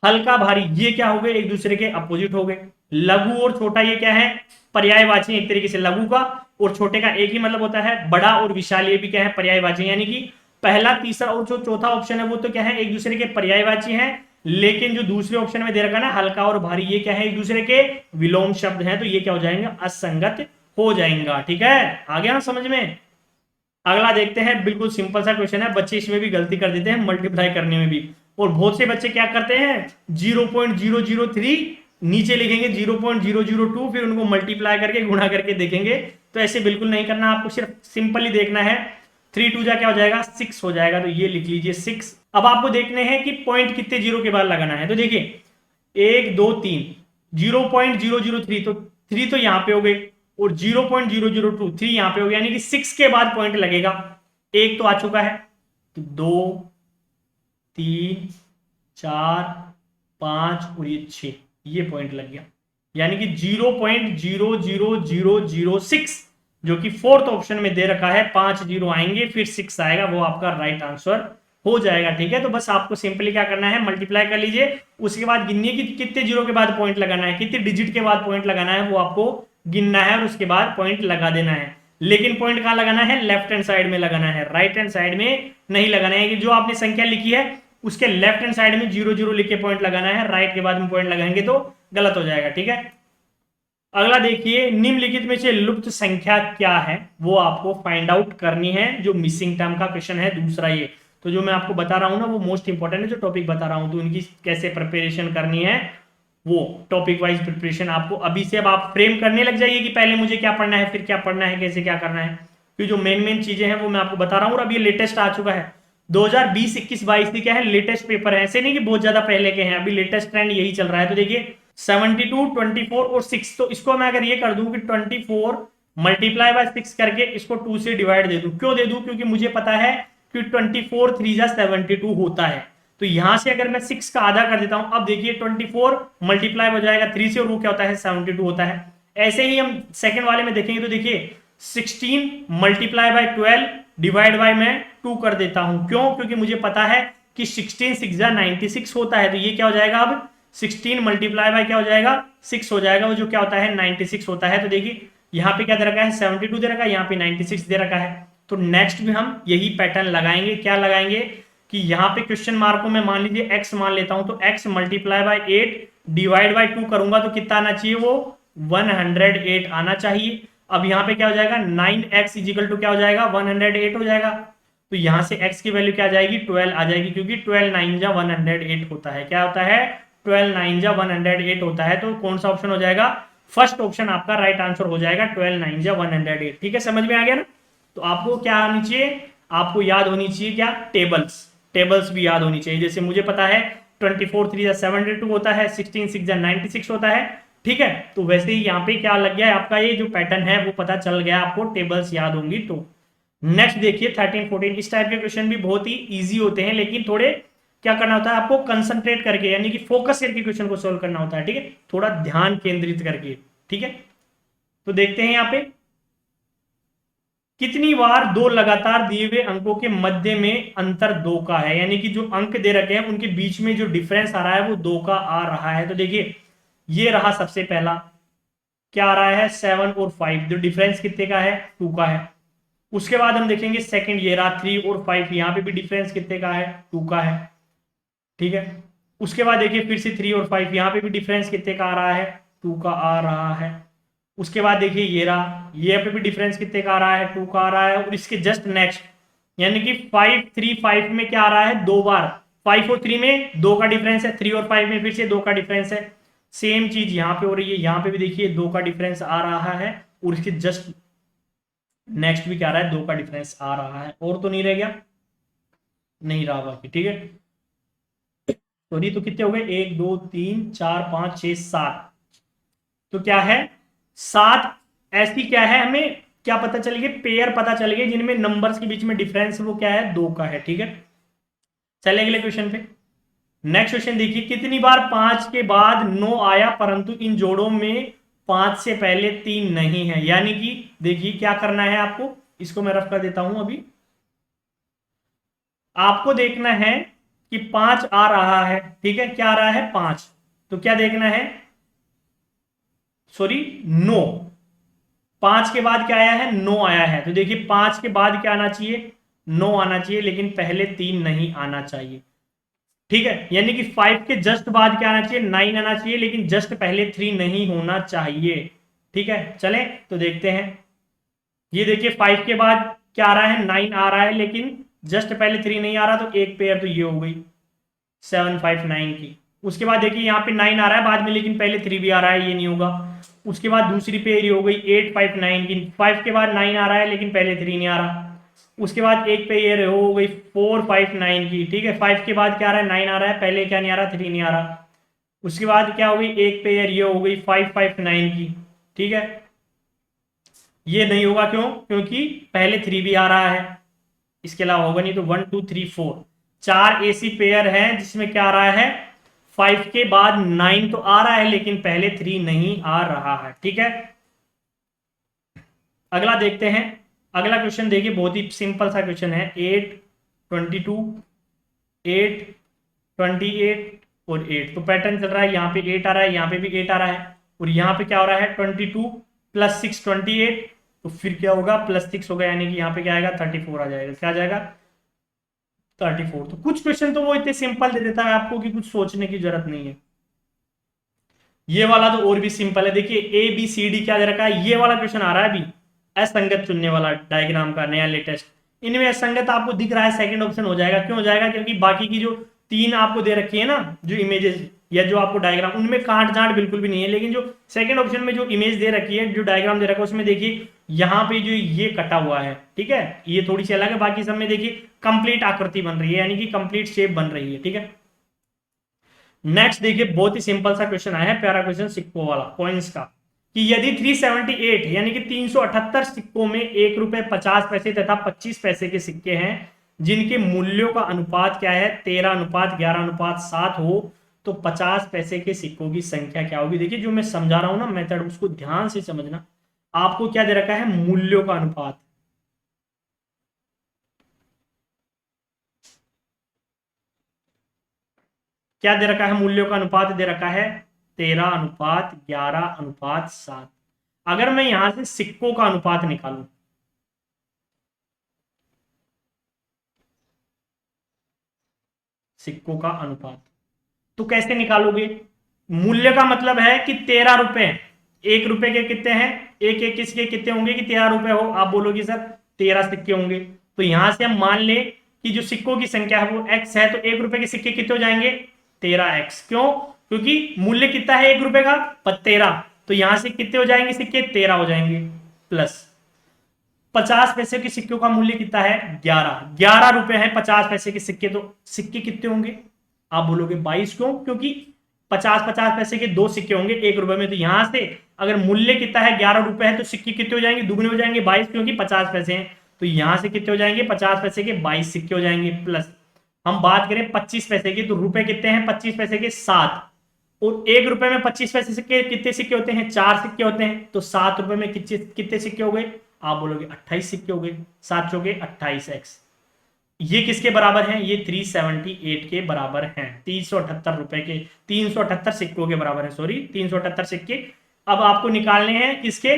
हल्का भारी, ये क्या हो गए, एक दूसरे के अपोजिट हो गए। लघु और छोटा, ये क्या है, पर्यायवाची एक तरीके से। लघु का और छोटे का एक ही मतलब होता है। बड़ा और विशाल, ये भी क्या है, पर्यायवाची। यानी कि पहला, तीसरा और जो चौथा ऑप्शन है वो तो क्या है, एक दूसरे के पर्यायवाची हैं। लेकिन जो दूसरे ऑप्शन में दे रखा है ना, हल्का और भारी, ये क्या है, एक दूसरे के विलोम शब्द हैं। तो ये क्या हो जाएंगे, असंगत हो जाएगा। ठीक है, आ गया ना समझ में। अगला देखते हैं, बिल्कुल सिंपल सा क्वेश्चन है, बच्चे इसमें भी गलती कर देते हैं मल्टीप्लाई करने में भी। और बहुत से बच्चे क्या करते हैं, 0.003 नीचे लिखेंगे 0.002, फिर उनको मल्टीप्लाई करके गुणा करके देखेंगे। तो ऐसे बिल्कुल नहीं करना, आपको सिर्फ सिंपली देखना है। 3 2 जा क्या हो जाएगा, 6 हो जाएगा। तो ये लिख लीजिए 6। अब आपको देखने हैं कि पॉइंट कितने जीरो के बाद लगाना है। तो देखिए 1 2 3, 0.003, तो 3 तो यहां पे हो गई, और 0.0023 यहां पे हो गया, यानी कि 6 के बाद पॉइंट लगेगा। एक तो आ चुका है, तो 2 3 4 5 और ये 6, ये पॉइंट लग गया। यानी कि 0.00006, जो कि फोर्थ ऑप्शन में दे रखा है। 5 जीरो आएंगे, फिर 6 आएगा, वो आपका राइट आंसर हो जाएगा। ठीक है, तो बस आपको सिंपली क्या करना है, मल्टीप्लाई कर लीजिए। उसके बाद गिनिए कि कितने जीरो के बाद पॉइंट लगाना है, कितने डिजिट के बाद पॉइंट लगाना है, वो आपको गिनना है, और उसके बाद पॉइंट लगा देना है। लेकिन पॉइंट कहां लगाना है, लेफ्ट हैंड साइड में लगाना है, राइट हैंड साइड में नहीं लगाना है। कि जो आपने संख्या लिखी है उसके लेफ्ट हैंड साइड में 0 0 लिख के पॉइंट लगाना है, राइट के बाद में पॉइंट लगाएंगे तो गलत हो जाएगा। ठीक है, अगला देखिए, निम्नलिखित में से लुप्त संख्या क्या है, वो आपको फाइंड आउट करनी है। जो मिसिंग टर्म का क्वेश्चन है दूसरा ये। तो जो मैं आपको बता रहा हूं ना, वो मोस्ट इंपॉर्टेंट है। जो टॉपिक बता रहा हूं, तो उनकी कैसे प्रिपरेशन करनी है, वो टॉपिक वाइज प्रिपरेशन आपको अभी से अब आप फ्रेम करने लग जाइए कि पहले मुझे क्या पढ़ना है, फिर क्या पढ़ना है, कैसे क्या करना है। क्योंकि जो मेन मेन चीजें हैं वो मैं आपको बता रहा हूं। और अभी लेटेस्ट आ चुका है 2020-21-22 की, क्या है, लेटेस्ट पेपर है। ऐसे नहीं कि बहुत ज्यादा पहले के हैं, अभी लेटेस्ट ट्रेंड यही चल रहा है। तो देखिए 72 24 और 6, तो इसको मैं अगर ये कर दूं कि 24 मल्टीप्लाई बाय 6 करके इसको 2 से डिवाइड दे दूं। क्यों दे दूं, क्योंकि मुझे पता है कि 24 3 जा 72 होता है। तो यहां से अगर मैं 6 का आधा कर देता हूं, अब देखिए 24 मल्टीप्लाई हो जाएगा 3 से, और वो क्या होता है, 72 होता है। ऐसे ही हम सेकंड वाले में देखेंगे, तो देखिए 16 मल्टीप्लाई बाय 12 डिवाइड बाय मैं 2 कर देता हूं। क्यों, क्योंकि मुझे पता है कि 16 6 जा 96 होता है। तो ये क्या हो जाएगा, अब 16 मल्टीप्लाई बाय क्या हो जाएगा, 6 हो जाएगा, वो जो क्या होता है, 96 होता है। तो देखिए यहाँ पे क्या दे रखा है, 72 दे रखा है, यहाँ पे 96 दे रखा है। तो नेक्स्ट भी हम यही पैटर्न लगाएंगे। क्या लगाएंगे कि यहाँ पे क्वेश्चन मार्क को मैं मान लीजिए x मान लेता हूं, तो x multiply by 8 divide by 2 करूंगा, तो कितना आना चाहिए, वो 108 आना चाहिए। अब यहाँ पे क्या हो जाएगा, 9x इजिकल टू क्या हो जाएगा, 108 हो जाएगा। तो यहां से x की वैल्यू क्या आ जाएगी, 12 आ जाएगी, क्योंकि 12 9 जा 108 होता है। क्या होता है, 12 9 जा 108 होता है। तो कौन सा ऑप्शन हो जाएगा, फर्स्ट ऑप्शन आपका राइट आंसर हो जाएगा, 12 9 जा 108। ठीक है, समझ में आ गया ना। तो आपको क्या आनी चाहिए, आपको याद होनी चाहिए क्या, टेबल्स। टेबल्स भी याद होनी चाहिए। जैसे मुझे पता है 24 3 जा 72 होता है, 16 6 जा 96 होता है। ठीक है, तो वैसे ही यहाँ पे क्या लग गया है, आपका ये जो पैटर्न है वो पता चल गया, आपको टेबल्स याद होंगी। तो नेक्स्ट देखिए 13 14, इस टाइप के क्वेश्चन भी बहुत ही इजी होते हैं, लेकिन थोड़े क्या करना होता है आपको, कंसंट्रेट करके, यानी कि फोकस करके क्वेश्चन को सोल्व करना होता है। ठीक है, थोड़ा ध्यान केंद्रित करके। ठीक है, तो देखते हैं यहाँ पे कितनी बार दो लगातार दिए हुए अंकों के मध्य में अंतर 2 का है। यानी कि जो अंक दे रखे हैं उनके बीच में जो डिफरेंस आ रहा है वो 2 का आ रहा है। तो देखिए ये रहा सबसे पहला, क्या आ रहा है, 7 और 5, जो डिफरेंस कितने का है, 2 का है। उसके बाद हम देखेंगे सेकंड, ये रहा 3 और 5, यहाँ पे भी डिफरेंस कितने का है, 2 का है। ठीक है, उसके बाद देखिए फिर से 3 और 5, यहाँ पे भी डिफरेंस कितने का आ रहा है, 2 का आ रहा है। उसके बाद देखिए ये रहा, ये पे भी डिफरेंस कितने का आ रहा है, 2 का आ रहा है। और इसके जस्ट नेक्स्ट यानी कि 5 3 5 में क्या आ रहा है, 2 बार 5 और 3 में 2 का डिफरेंस है, 3 और 5 में फिर से 2 का डिफरेंस है। सेम चीज यहाँ पे हो रही है, यहाँ पे भी देखिए 2 का डिफरेंस आ रहा है और इसके जस्ट नेक्स्ट भी क्या आ रहा है, 2 का डिफरेंस आ रहा है। और तो नहीं रह गया, नहीं रहा बाकी, ठीक है। सॉरी, तो कितने हो गए, 1 2 3 4 5 6 7। तो क्या है, 7 ऐसी क्या है, हमें क्या पता चल गया, पेयर पता चल गए जिनमें नंबर्स के बीच में डिफरेंस वो क्या है, 2 का है, ठीक है। चले अगले क्वेश्चन पे। नेक्स्ट क्वेश्चन देखिए, कितनी बार 5 के बाद 9 आया परंतु इन जोड़ों में 5 से पहले 3 नहीं है। यानी कि देखिए क्या करना है आपको, इसको मैं रफ कर देता हूं अभी। आपको देखना है कि 5 आ रहा है, ठीक है, क्या आ रहा है, 5। तो क्या देखना है, सॉरी 9, 5 के बाद क्या आया है, 9 आया है। तो देखिए 5 के बाद क्या आना चाहिए, 9 आना चाहिए, लेकिन पहले 3 नहीं आना चाहिए, ठीक है। यानी कि 5 के जस्ट बाद क्या आना चाहिए, 9 आना चाहिए, लेकिन जस्ट पहले 3 नहीं होना चाहिए, ठीक है। चले तो देखते हैं, ये देखिए 5 के बाद क्या आ रहा है, 9 आ रहा है, लेकिन जस्ट पहले 3 नहीं आ रहा, तो एक पेयर तो ये हो गई 759 की। उसके बाद देखिए यहाँ पे 9 आ रहा है बाद में, लेकिन पहले 3 भी आ रहा है, ये नहीं होगा। उसके बाद दूसरी पेयर ये हो गई 859 की, 5 के बाद 9 आ रहा है लेकिन पहले 3 नहीं आ रहा। उसके बाद एक पेयर हो गई 459 की, ठीक है, 5 के बाद क्या आ रहा है, 9 आ रहा है, पहले क्या नहीं आ रहा, 3 नहीं आ रहा। उसके बाद क्या हो गई, एक पेयर ये हो गई 559 की, ठीक है। ये नहीं होगा, क्यों, क्योंकि पहले 3 भी आ रहा है, इसके अलावा होगा नहीं। तो 1 2 3 4 4 ऐसी पेयर है जिसमें क्या आ रहा है, 5 के बाद 9 तो आ रहा है लेकिन पहले 3 नहीं आ रहा है, ठीक है। अगला देखते हैं। अगला क्वेश्चन देखिए, बहुत ही सिंपल सा क्वेश्चन है। 8 22 8 28 और 8। तो पैटर्न चल रहा है, यहाँ पे 8 आ रहा है, यहाँ पे भी 8 आ रहा है, और यहाँ पे क्या हो रहा है, 22 प्लस 6 28। तो फिर क्या होगा, प्लस 6 होगा, यानी कि यहाँ पे क्या आएगा, 34 आ जाएगा। क्या आ जाएगा, 34। तो कुछ क्वेश्चन तो वो इतने सिंपल दे देता है आपको कि कुछ सोचने की जरूरत नहीं है। ये वाला तो और भी सिंपल है, देखिए ABCD क्या दे रखा है, ये वाला क्वेश्चन आ रहा है अभी, असंगत चुनने वाला डायग्राम का नया लेटेस्ट। इनमें असंगत आपको दिख रहा है, सेकंड ऑप्शन हो जाएगा। क्यों हो जाएगा, क्योंकि बाकी की जो 3 आपको दे रखी है ना, जो इमेजेस या जो आपको डायग्राम, उनमें काट जाट बिल्कुल भी नहीं है। लेकिन जो सेकंड ऑप्शन में जो इमेज दे रखी है, जो डायग्राम दे रखा है, उसमें देखिए यहाँ पे जो ये कटा हुआ है, ठीक है, ये थोड़ी सी अलग है। बाकी सब में देखिए कंप्लीट आकृति बन रही है, यानी कि कंप्लीट शेप बन रही है, ठीक है। नेक्स्ट देखिए, बहुत ही सिंपल सा क्वेश्चन आया है, प्यारा क्वेश्चन सिक्कों वाला, कॉइन्स का, कि यदि 378 यानी कि 378 सिक्कों में 1 रुपए 50 पैसे तथा 25 पैसे के सिक्के हैं, जिनके मूल्यों का अनुपात क्या है, 13:11:7 हो, तो 50 पैसे के सिक्कों की संख्या क्या होगी। देखिए जो मैं समझा रहा हूं ना मेथड, उसको ध्यान से समझना। आपको क्या दे रखा है, मूल्यों का अनुपात, क्या दे रखा है, मूल्यों का अनुपात दे रखा है 13:11:7। अगर मैं यहां से सिक्कों का अनुपात निकालूं, सिक्कों का अनुपात, तो कैसे निकालोगे। मूल्य का मतलब है कि 13 रुपए, 1 रुपए के कितने हैं, एक एक सिक्के कितने होंगे कि 13 रुपए हो। आप बोलोगे सर 13 सिक्के होंगे, तो यहां से हम मान ले कि जो सिक्कों की संख्या है वो x है, तो 1 रुपए के सिक्के कितने हो जाएंगे, 13x। क्यों, क्योंकि मूल्य कितना है 1 रुपए का, 13। तो यहां से कितने हो जाएंगे सिक्के, 13 हो जाएंगे। प्लस 50 पैसे के सिक्कों का मूल्य कितना है, 11 रुपए है 50 पैसे के सिक्के, तो सिक्के कितने होंगे, आप बोलोगे 22। क्यों, क्योंकि 50 पैसे के 2 सिक्के होंगे 1 रुपए में। तो यहां से अगर मूल्य कितना है, 11 रुपए है, तो सिक्के कितने हो जाएंगे, दुगने हो जाएंगे 22, क्योंकि 50 पैसे हैं। तो यहां से कितने हो जाएंगे, 50 पैसे के 22 सिक्के हो जाएंगे। प्लस हम बात करें 25 पैसे की, तो रुपए कितने हैं 25 पैसे के, 7। और 1 रुपए में 25 पैसे के कितने सिक्के होते हैं, 4 सिक्के होते हैं। तो 7 रुपए में कितने सिक्के हो गए, आप बोलोगे 28 सिक्के हो गए। 7 चौके 28x। ये किसके बराबर हैं, ये 378 के बराबर हैं, 378 रुपए के, 378 सिक्कों के बराबर है, सॉरी 378 सिक्के। अब आपको निकालने हैं किसके,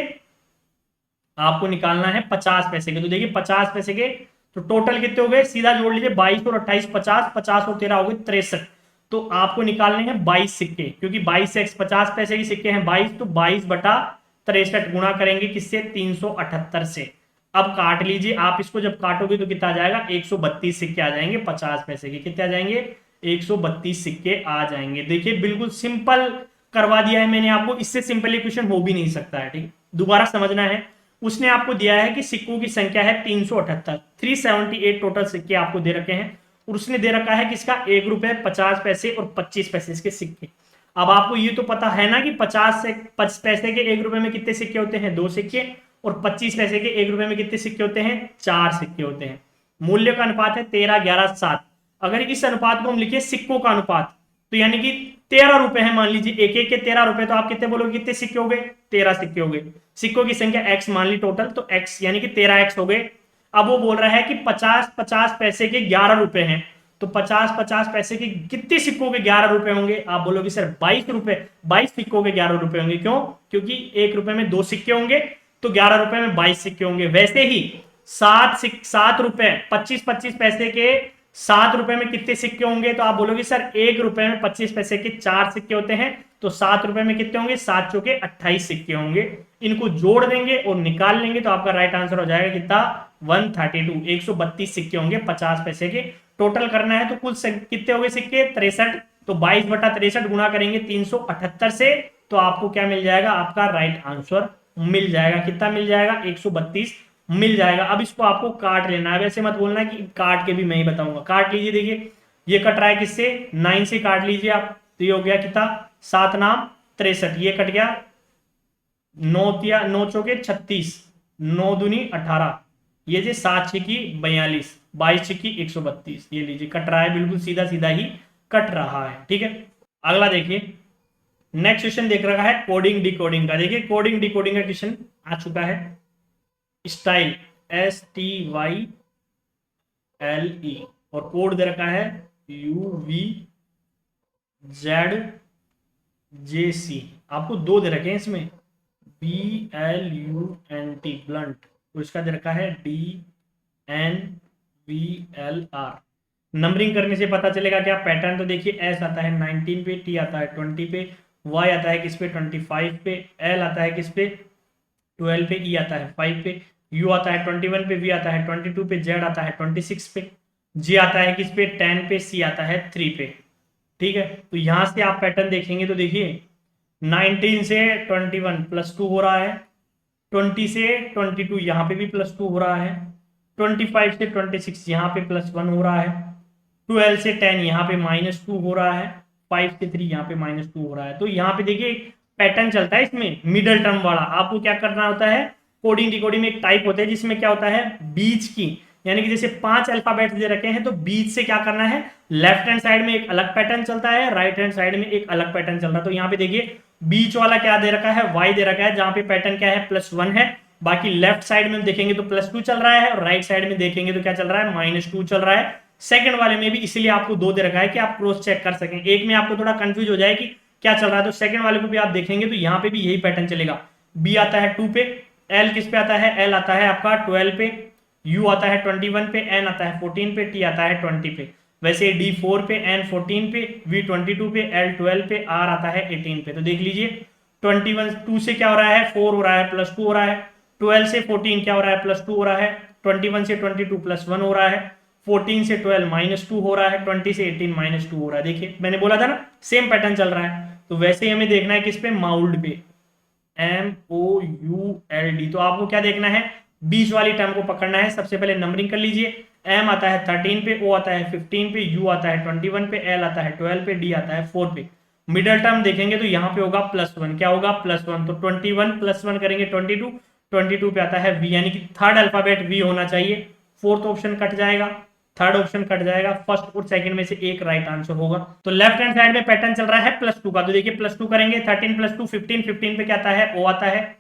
आपको निकालना है 50 पैसे के। तो देखिए 50 पैसे के तो टोटल कितने हो गए, सीधा जोड़ लीजिए, 22 और 28 50, 50 और 13 हो गए 63। तो आपको निकालने हैं 22 सिक्के, क्योंकि 22 x 50 पैसे के सिक्के हैं 22, तो 22 बटा 63 गुणा करेंगे किससे, 378 से। अब काट लीजिए आप इसको, जब काटोगे तो कितना आ जाएगा, 132 सिक्के आ जाएंगे 50 पैसे के। कितने आ जाएंगे, 132 सिक्के आ जाएंगे। देखिए बिल्कुल सिंपल करवा दिया है मैंने आपको, इससे सिंपल इक्वेशन हो भी नहीं सकता है। ठीक, दोबारा समझना है। उसने आपको दिया है कि सिक्कों की संख्या है 378, 378 टोटल सिक्के आपको दे रखे हैं, और उसने दे रखा है किसका, 1 रुपए 50 पैसे और 25 पैसे के सिक्के। अब आपको ये तो पता है ना कि 50 पैसे के 1 रुपए में कितने सिक्के होते हैं, 2 सिक्के, और 25 पैसे के 1 रुपए में कितने सिक्के होते हैं, 4 सिक्के होते हैं। मूल्य का अनुपात है 13, 11, 7। अगर इस अनुपात को हम लिखे सिक्कों का अनुपात, तो यानी कि 13 रुपए है, मान लीजिए एक एक के 13 रुपए, तो आप कितने बोलोगे, कितने सिक्के हो गए, 13 सिक्के हो गए। सिक्कों की संख्या x मान ली टोटल, तो x यानी कि 13x हो गए। अब वो बोल रहा है कि 50 पैसे के 11 रुपए हैं, तो 50 पैसे के कितने सिक्कों के 11 रुपए होंगे, आप बोलोगे सर 22 रुपए, 22 सिक्कों के 11 रुपए होंगे। क्यों, क्योंकि 1 रुपए में 2 सिक्के होंगे, तो 11 रुपए में 22 सिक्के होंगे। वैसे ही 7 रुपए 25 पैसे के 7 रुपए में कितने सिक्के होंगे, तो आप बोलोगे सर 1 रुपए में 25 पैसे के 4 सिक्के होते हैं, तो 7 रुपए में कितने होंगे, 7 चौके 28 सिक्के होंगे। इनको जोड़ देंगे और निकाल लेंगे तो आपका राइट आंसर हो जाएगा कितना, 132, 132 सिक्के होंगे 50 पैसे के। टोटल करना है तो कुल कितने हो गए सिक्के, 63, तो 22/63 गुणा करेंगे 378 से, तो आपको क्या मिल जाएगा, आपका राइट आंसर मिल जाएगा। कितना मिल जाएगा, 132 मिल जाएगा। अब इसको आपको काट लेना है, वैसे मत बोलना कि काट के भी मैं ही बताऊंगा। काट लीजिए, देखिए ये कट रहा है किससे, 9 से काट लीजिए आप, तो ये हो गया कितना, 7 नाम 63, ये कट गया 9 चौके 36, 9 दूनी 18, ये जे 7 छिकी 42, 22 छिकी 132, ये लीजिए कट रहा है, बिल्कुल सीधा सीधा ही कट रहा है। ठीक है, अगला देखिए, नेक्स्ट क्वेश्चन देख रखा है कोडिंग डिकोडिंग का। देखिए कोडिंग डिकोडिंग का क्वेश्चन आ चुका है। स्टाइल STYLE, और कोड दे रखा है UVZJC। आपको 2 दे रखे हैं इसमें, BLUNT ब्लंट, तो इसका दे रखा है DNVLR। नंबरिंग करने से पता चलेगा क्या पैटर्न, तो देखिए S आता है 19 पे, T आता है 20 पे, Y आता है किस पे, 25 पे, L आता है किस पे, 12 पे, E आता है 5 पे, U आता है 21 पे, V आता है 22 पे, Z आता है 26 पे, G आता है किस पे, 10 पे, C आता है 3 पे। ठीक है, तो यहां से आप पैटर्न देखेंगे तो देखिए 19 से 21 +2 हो रहा है, 20 से 22 यहाँ पे भी +2 हो रहा है, 25 से 26 यहाँ पे +1 हो रहा है, 12 से 10 यहाँ पे -2 हो रहा है, 5 से 3 यहाँ पे -2 हो रहा है। तो यहाँ पे देखिए पैटर्न चलता है इसमें मिडल टर्म वाला। आपको क्या करना होता है, कोडिंग डिकोडिंग में एक टाइप होता है जिसमें क्या होता है, बीच की, यानी कि जैसे 5 अल्फाबेट दे रखे हैं, तो बीच से क्या करना है, लेफ्ट हैंड साइड में एक अलग पैटर्न चलता है, राइट हैंड साइड में एक अलग पैटर्न चल रहा है। तो यहाँ पे देखिए बीच वाला क्या दे रखा है, Y दे रखा है, जहां पे पैटर्न क्या है, +1 है। बाकी लेफ्ट साइड में देखेंगे तो +2 चल रहा है, और राइट साइड में देखेंगे तो क्या चल रहा है, -2 चल रहा है। सेकंड वाले में भी इसलिए आपको 2 दे रखा है कि आप क्रॉस चेक कर सकें, एक में आपको थोड़ा कंफ्यूज हो जाए कि क्या चल रहा है, तो सेकंड वाले को भी आप देखेंगे तो यहाँ पे भी यही पैटर्न चलेगा। B आता है 2 पे, L किस पे आता है, L आता है आपका 12 पे, U आता है 21 पे, N आता है 14 पे, T आता है 20 पे। वैसे D 4 पे, N 14 पे, V 22 पे, L 12 पे, R आता है 18 पे। तो देख लीजिए 21 2 से क्या हो रहा है, 4 हो रहा है, +2 हो रहा है, 12 से 14 क्या हो रहा है, +2 हो रहा है, 21 से 22 +1 हो रहा है, 14 से 12 -2 हो रहा है, 20 से 18 -2 हो रहा है। देखिए मैंने बोला था ना सेम पैटर्न चल रहा है। तो वैसे ही हमें देखना है किस पे, माउल्ड पे, MOULD। तो आपको क्या देखना है, बीच वाली टर्म को पकड़ना है। सबसे पहले नंबरिंग कर लीजिए, M आता है 13 पे, O आता है 15 पे, U आता है 21 पे, L आता है 12 पे, D आता है 4 पे। मिडल टर्म देखेंगे तो यहाँ पे होगा +1, क्या होगा, +1, तो 21 +1 करेंगे 22, 22 पे आता है V, यानी कि थर्ड अल्फाबेट V होना चाहिए। फोर्थ ऑप्शन कट जाएगा, थर्ड ऑप्शन कट जाएगा, फर्स्ट और सेकंड में से एक राइट आंसर होगा। तो लेफ्ट हैंड साइड में पैटर्न चल रहा है +2 का, तो देखिए +2 करेंगे, 13 +2 15, 15 पे क्या आता है, O आता है,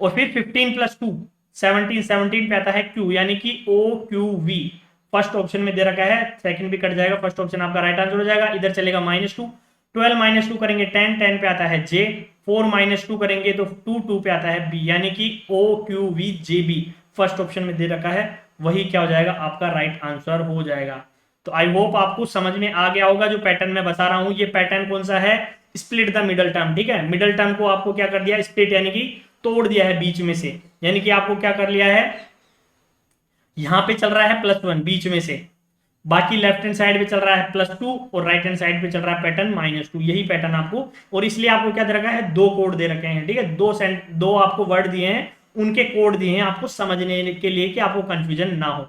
और फिर 15 +2 17, 17 पे आता है Q, यानी कि OQV। फर्स्ट ऑप्शन में दे रखा है, सेकंड भी कट जाएगा, फर्स्ट ऑप्शन आपका राइट आंसर हो जाएगा। इधर चलेगा -2, 12 -2 करेंगे 10, 10 पे आता है J, 4 -2 करेंगे तो 2, 2 पे आता है B, यानी कि OQVJB फर्स्ट ऑप्शन में दे रखा है, वही क्या हो जाएगा, आपका राइट आंसर हो जाएगा। तो आई होप आपको समझ में आ गया होगा जो पैटर्न मैं बता रहा हूं। ये पैटर्न कौन सा है, स्प्लिट द मिडल टर्म। ठीक है, मिडल टर्म को आपको क्या कर दिया, स्प्लिट, यानी कि तोड़ दिया है बीच में से, यानी कि आपको क्या कर लिया है, यहां पे चल रहा है +1 बीच में से, बाकी लेफ्ट हैंड साइड पे चल रहा है +2 और राइट हैंड साइड पे चल रहा है पैटर्न -2, यही पैटर्न आपको, और इसलिए आपको क्या दे रखा है, दो कोड दे रखे हैं, ठीक है, दो आपको वर्ड दिए हैं, उनके कोड दिए हैं आपको समझने के लिए कि आपको कंफ्यूजन ना हो।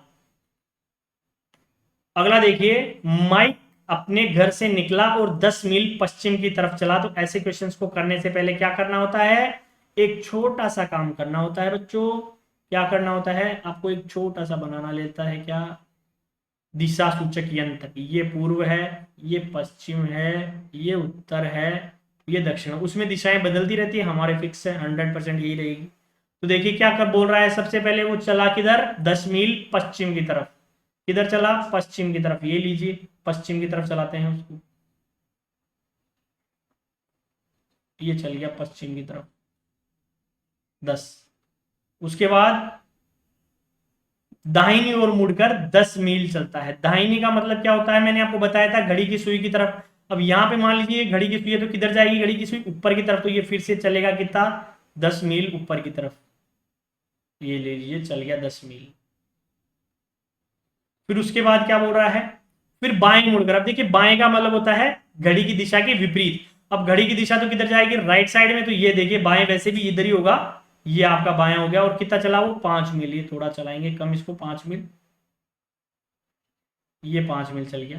अगला देखिए, माइक अपने घर से निकला और 10 मील पश्चिम की तरफ चला। तो ऐसे क्वेश्चंस को करने से पहले क्या करना होता है, एक छोटा सा काम करना होता है बच्चों। क्या करना होता है, आपको एक छोटा सा बनाना लेता है, क्या, दिशा सूचक यंत्र। ये पूर्व है, ये पश्चिम है, ये उत्तर है, ये दक्षिण। उसमें दिशाएं बदलती रहती है, हमारे फिक्स है 100% यही रहेगी। तो देखिए क्या कर बोल रहा है, सबसे पहले वो चला किधर, 10 मील पश्चिम की तरफ। किधर चला, पश्चिम की तरफ, ये लीजिए पश्चिम की तरफ चलाते हैं उसको, ये चल गया पश्चिम की तरफ 10। उसके बाद दाहिनी ओर मुड़कर 10 मील चलता है। दाहिनी का मतलब क्या होता है, मैंने आपको बताया था घड़ी की सुई की तरफ। अब यहां पे मान लीजिए घड़ी की सुई है, तो किधर जाएगी घड़ी की सुई, ऊपर की तरफ, तो ये फिर से चलेगा कितना, 10 मील ऊपर की तरफ, ये ले लीजिए चल गया 10 मील। फिर उसके बाद क्या बोल रहा है, फिर बाएं मुड़कर। अब देखिए बाएं का मतलब होता है घड़ी की दिशा के विपरीत। अब घड़ी की दिशा तो किधर जाएगी, राइट साइड में, तो ये देखिए बाएं वैसे भी इधर ही होगा, ये आपका बाएं हो गया। और कितना चला वो, 5 मील। ये थोड़ा चलाएंगे कम इसको, 5 मील, ये 5 मील चल गया।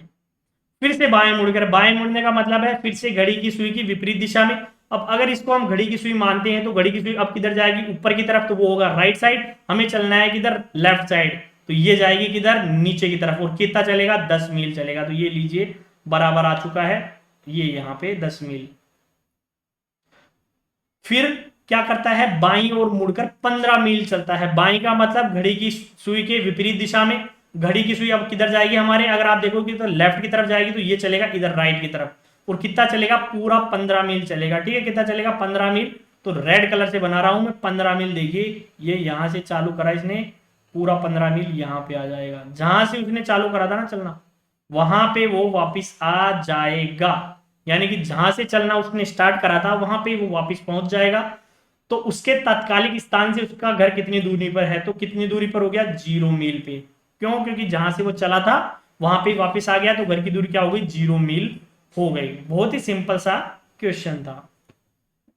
फिर से बाएं मुड़कर, बाएं मुड़ने का मतलब है फिर से घड़ी की सुई की विपरीत दिशा में। अब अगर इसको हम घड़ी की सुई मानते हैं, तो घड़ी की सुई अब किधर जाएगी, ऊपर की तरफ, तो वो होगा राइट साइड। हमें चलना है किधर, लेफ्ट साइड, तो ये जाएगी किधर, नीचे की तरफ। और कितना चलेगा, 10 मील चलेगा। तो ये लीजिए बराबर आ चुका है, ये यहाँ पे 10 मील। फिर क्या करता है, बाईं ओर मुड़कर 15 मील चलता है। बाईं का मतलब घड़ी की सुई के विपरीत दिशा में। घड़ी की सुई अब किधर जाएगी हमारे, अगर आप देखोगे तो लेफ्ट की तरफ जाएगी, तो ये चलेगा इधर राइट की तरफ। और कितना चलेगा, पूरा 15 मील चलेगा, ठीक है, कितना चलेगा, 15 मील। तो रेड कलर से बना रहा हूं मैं 15 मील। देखिए ये यहां से चालू करा इसने, पूरा 15 मील यहां पे आ जाएगा। जहां से उसने चालू करा था ना चलना, वहां पे वो वापिस आ जाएगा। यानी कि जहां से चलना उसने स्टार्ट करा था, वहां पे वो वापिस पहुंच जाएगा। तो उसके तात्कालिक स्थान से उसका घर कितनी दूरी पर है, तो कितनी दूरी पर हो गया, 0 मील पे। क्यों, क्योंकि जहां से वो चला था वहां पे वापस आ गया, तो घर की दूरी क्या हो गई, 0 मील हो गई। बहुत ही सिंपल सा क्वेश्चन था।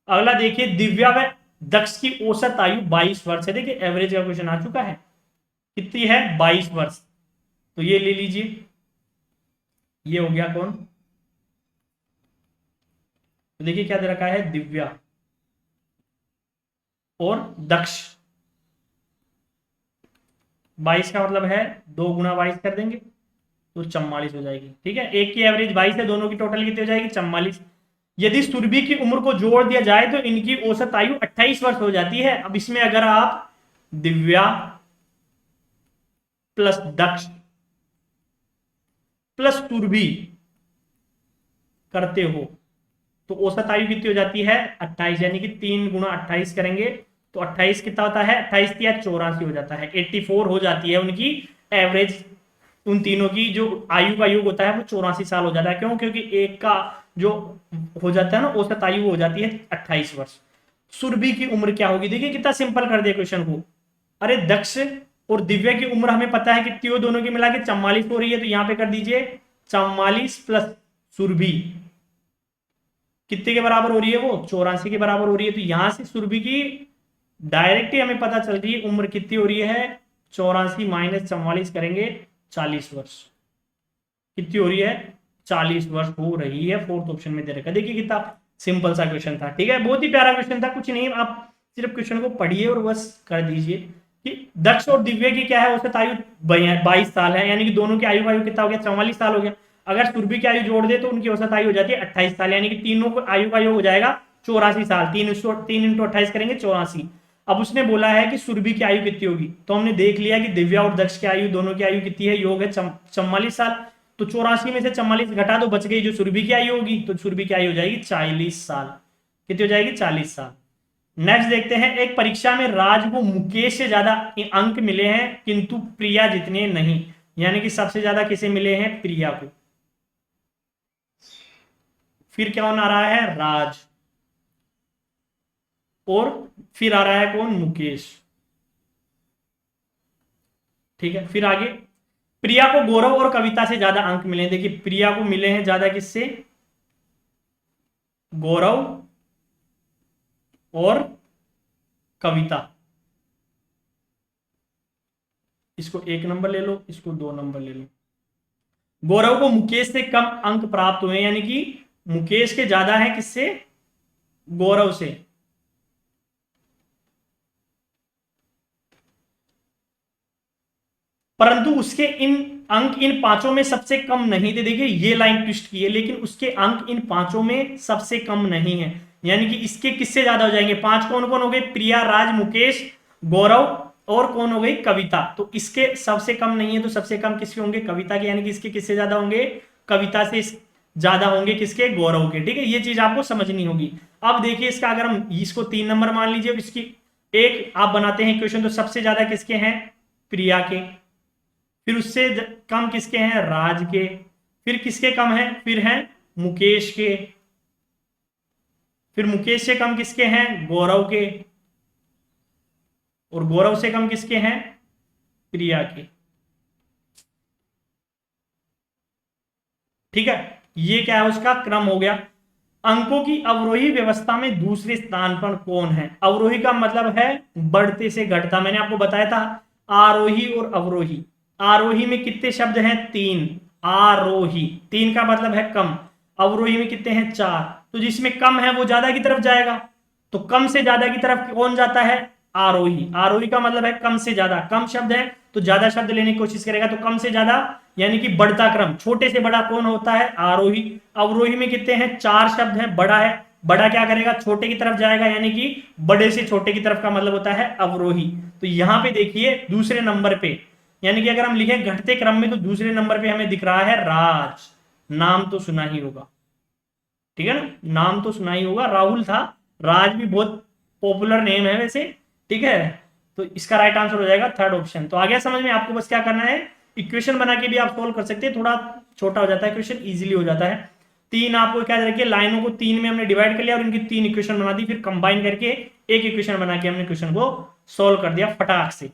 अगला देखिए, दिव्या व दक्ष की औसत आयु 22 वर्ष है। देखिए एवरेज का क्वेश्चन आ चुका है, कितनी है, 22 वर्ष। तो ये ले लीजिए, ये हो गया कौन, तो देखिए क्या दे रखा है, दिव्या और दक्ष। 22 का मतलब है 2 गुना 22 कर देंगे तो 44 हो जाएगी, ठीक है। एक की एवरेज 22 है, दोनों की टोटल कितनी हो जाएगी, 44। यदि सुरभि की उम्र को जोड़ दिया जाए तो इनकी औसत आयु 28 वर्ष हो जाती है। अब इसमें अगर आप दिव्या प्लस दक्ष प्लस सुरभि करते हो, तो औसत आयु कितनी हो जाती है, 28। यानी कि 3 गुना 28 करेंगे तो 28 कितना होता है, 28 या 84 हो जाता है, 84 हो जाती है उनकी एवरेज। उन तीनों की जो आयु का योग होता है वो 84 साल हो जाता है। क्यों, क्योंकि एक का जो हो जाता है ना औसत आयु हो जाती है 28 वर्ष। सुरभि की उम्र क्या होगी, देखिए कितना सिंपल कर दिया क्वेश्चन को। अरे दक्ष और दिव्या की उम्र हमें पता है कितनी हो, दोनों की मिला के 44 हो रही है, तो यहां पे कर दीजिए 44 प्लस सुरभि, कितने के बराबर हो रही है वो, 84 के बराबर हो रही है। तो यहां से सुरभि की डायरेक्ट ही हमें पता चल रही है उम्र कितनी हो रही है, 84 माइनस 44 करेंगे 40 वर्ष। कितनी हो रही है, 40 वर्ष हो रही है। फोर्थ ऑप्शन में दे रखा है। देखिए कितना सिंपल सा क्वेश्चन था, ठीक है, बहुत ही प्यारा क्वेश्चन था। कुछ नहीं, आप सिर्फ क्वेश्चन को पढ़िए और बस कर दीजिए कि दक्ष और दिव्या की क्या है औसत आयु 22 साल है, यानी कि दोनों की आयु कितना हो गया, 44 साल हो गया। अगर सुरभि की आयु जोड़ दे तो उनकी औसत आयु हो जाती है 28 साल, यानी कि तीनों को आयु का योग हो जाएगा 84 साल। 3 इंटू 28 करेंगे 84। अब उसने बोला है कि सुरभि की आयु कितनी होगी, तो हमने देख लिया कि दिव्या और दक्ष की आयु, दोनों की आयु कितनी है, योग है 44 साल। तो 84 में से 44 घटा दो, बच गई जो सुरभि की आयु होगी, तो सुरभि की आयु हो जाएगी 40 साल। कितनी हो जाएगी, 40 साल। नेक्स्ट देखते हैं, एक परीक्षा में राज को मुकेश से ज्यादा अंक मिले हैं किंतु प्रिया जितने नहीं। यानी कि सबसे ज्यादा किसे मिले हैं, प्रिया को। फिर क्या होना रहा है, राज। और फिर आ रहा है कौन, मुकेश। ठीक है, फिर आगे प्रिया को गौरव और कविता से ज्यादा अंक मिले। देखिए प्रिया को मिले हैं ज्यादा किससे, गौरव और कविता। इसको 1 नंबर ले लो, इसको 2 नंबर ले लो। गौरव को मुकेश से कम अंक प्राप्त हुए, यानी कि मुकेश के ज्यादा है किससे, गौरव से। परंतु उसके इन अंक इन पांचों में सबसे कम नहीं थे। देखिए ये लाइन ट्विस्ट की है, लेकिन उसके अंक इन पांचों में सबसे कम नहीं है, यानी कि इसके किससे ज्यादा हो जाएंगे। 5 कौन कौन हो गए, प्रिया, राज, मुकेश, गौरव और कौन हो गई, कविता। तो इसके सबसे कम नहीं है, तो सबसे कम किसके होंगे, कविता के, यानी कि इसके किससे ज्यादा होंगे, कविता से ज्यादा होंगे किसके, गौरव के। ठीक है, ये चीज आपको समझनी होगी। अब देखिए इसका अगर हम इसको 3 नंबर मान लीजिए, इसकी एक आप बनाते हैं क्वेश्चन, तो सबसे ज्यादा किसके हैं, प्रिया के, फिर उससे कम किसके हैं, राज के, फिर किसके कम है, फिर हैं मुकेश के, फिर मुकेश से कम किसके हैं, गौरव के, और गौरव से कम किसके हैं, प्रिया के। ठीक है, ये क्या है, उसका क्रम हो गया। अंकों की अवरोही व्यवस्था में दूसरे स्थान पर कौन है। अवरोही का मतलब है बढ़ते से घटता। मैंने आपको बताया था आरोही और अवरोही। आरोही में कितने शब्द हैं, 3। आरोही 3 का मतलब है कम, अवरोही में कितने हैं, 4। तो जिसमें कम है वो ज्यादा की तरफ जाएगा, तो कम से ज्यादा की तरफ कौन जाता है, आरोही। आरोही का मतलब है कम से ज्यादा, कम शब्द है तो ज्यादा शब्द लेने की कोशिश करेगा, तो कम से ज्यादा यानी कि बढ़ता क्रम, छोटे से बड़ा कौन होता है, आरोही। अवरोही में कितने हैं, 4 शब्द हैं, बड़ा है, बड़ा क्या करेगा, छोटे की तरफ जाएगा, यानी कि बड़े से छोटे की तरफ का मतलब होता है अवरोही। तो यहां पे देखिए दूसरे नंबर पे, यानी कि अगर हम लिखें घटते क्रम में, तो दूसरे नंबर पे हमें दिख रहा है राज। नाम तो सुना ही होगा, ठीक है ना, नाम तो सुना ही होगा, राहुल था, राज भी बहुत पॉपुलर नेम है वैसे। ठीक है, तो इसका राइट आंसर हो जाएगा 3rd ऑप्शन। तो आ गया समझ में, आपको बस क्या करना है, इक्वेशन बना के भी आप सोल्व कर सकते हैं, थोड़ा छोटा हो जाता है क्वेश्चन, इजीली हो जाता है। 3 आपको क्या रखिए, लाइनों को 3 में हमने डिवाइड कर लिया और इनकी 3 इक्वेशन बना दी, फिर कंबाइन करके एक इक्वेशन बना के हमने क्वेश्चन को सोल्व कर दिया फटाक से।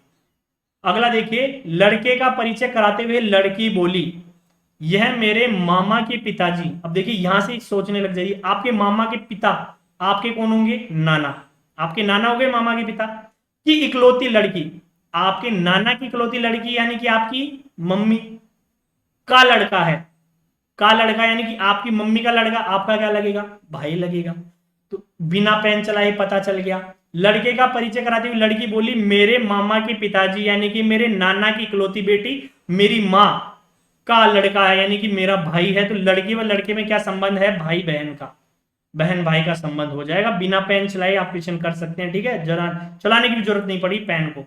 अगला देखिए, लड़के का परिचय कराते हुए लड़की बोली, यह मेरे मामा के पिताजी। अब देखिए यहां से सोचने लग जाइए, आपके मामा के पिता आपके कौन होंगे, नाना। आपके नाना हो गए मामा के पिता, की इकलौती लड़की, आपके नाना की इकलौती लड़की यानी कि आपकी मम्मी का लड़का है। का लड़का यानी कि आपकी मम्मी का लड़का, आपका क्या लगेगा, भाई लगेगा। तो बिना पेन चलाए पता चल गया। लड़के का परिचय कराते हुए लड़की बोली, मेरे मामा के पिताजी यानी कि मेरे नाना की इकलौती बेटी मेरी माँ का लड़का है, यानी कि मेरा भाई है। तो लड़की व लड़के में क्या संबंध है, भाई बहन का, बहन भाई का संबंध हो जाएगा। बिना पेन चलाए आप क्वेश्चन कर सकते हैं। ठीक है, जरा चलाने की भी जरूरत नहीं पड़ी पेन को।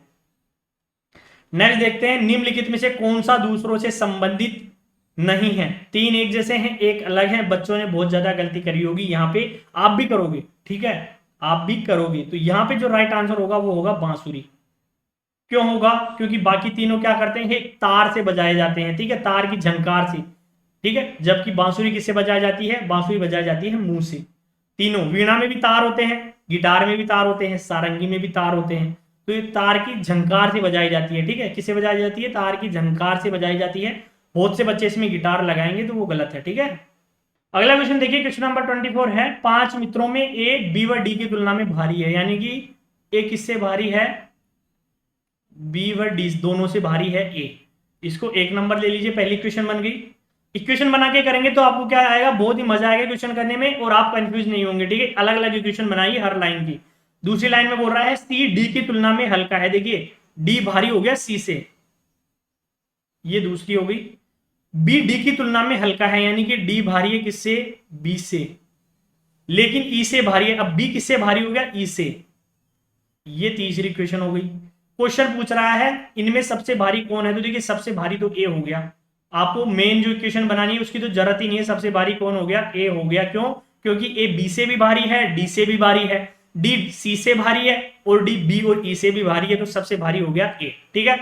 नेक्स्ट देखते हैं, निम्नलिखित में से कौन सा दूसरों से संबंधित नहीं है। 3 एक जैसे हैं, एक अलग है। बच्चों ने बहुत ज्यादा गलती करी होगी यहाँ पे, आप भी करोगे, ठीक है, आप भी करोगे। तो यहाँ पे जो राइट आंसर होगा वो होगा बांसुरी। क्यों होगा, क्योंकि बाकी तीनों क्या करते हैं, तार से बजाए जाते हैं, ठीक है, तार की झनकार से। ठीक है, जबकि बांसुरी किससे बजाई जाती है, बांसुरी बजाई जाती है मुंह से। तीनों, वीणा में भी तार होते हैं, गिटार में भी तार होते हैं, सारंगी में भी तार होते हैं। तो ये तार की झंकार से बजाई जाती है। ठीक है, किससे बजाई जाती है, तार की झंकार से बजाई जाती है। बहुत से बच्चे इसमें गिटार लगाएंगे तो वो गलत है। ठीक है, अगला क्वेश्चन देखिए, क्वेश्चन नंबर 24 है, 5 मित्रों में ए बी व डी की तुलना में भारी है, यानी कि ए किससे भारी है, बी व डी दोनों से भारी है ए। इसको 1 नंबर ले लीजिए, पहली इक्वेशन बन गई। इक्वेशन बना के करेंगे तो आपको क्या आएगा, बहुत ही मजा आएगा क्वेश्चन करने में और आप कंफ्यूज नहीं होंगे। ठीक है, अलग अलग इक्वेशन बनाइए हर लाइन की। दूसरी लाइन में बोल रहा है सी डी की तुलना में हल्का है। देखिए डी भारी हो गया सी से, ये दूसरी हो गई। बी डी की तुलना में हल्का है, यानी कि डी भारी है किससे, बी से, लेकिन ई से भारी है। अब बी किससे भारी हो गया, ई से, ये तीसरी इक्वेशन हो गई। क्वेश्चन पूछ रहा है इनमें सबसे भारी कौन है, तो देखिए सबसे भारी तो ए हो गया। आपको मेन जो इक्वेशन बनानी है उसकी तो जरूरत ही नहीं है, सबसे भारी कौन हो गया, ए हो गया। क्यों, क्योंकि ए बी से भी भारी है, डी से भी भारी है, डी सी से भारी है और डी बी और ई से भी भारी है, तो सबसे भारी हो गया ए। ठीक है,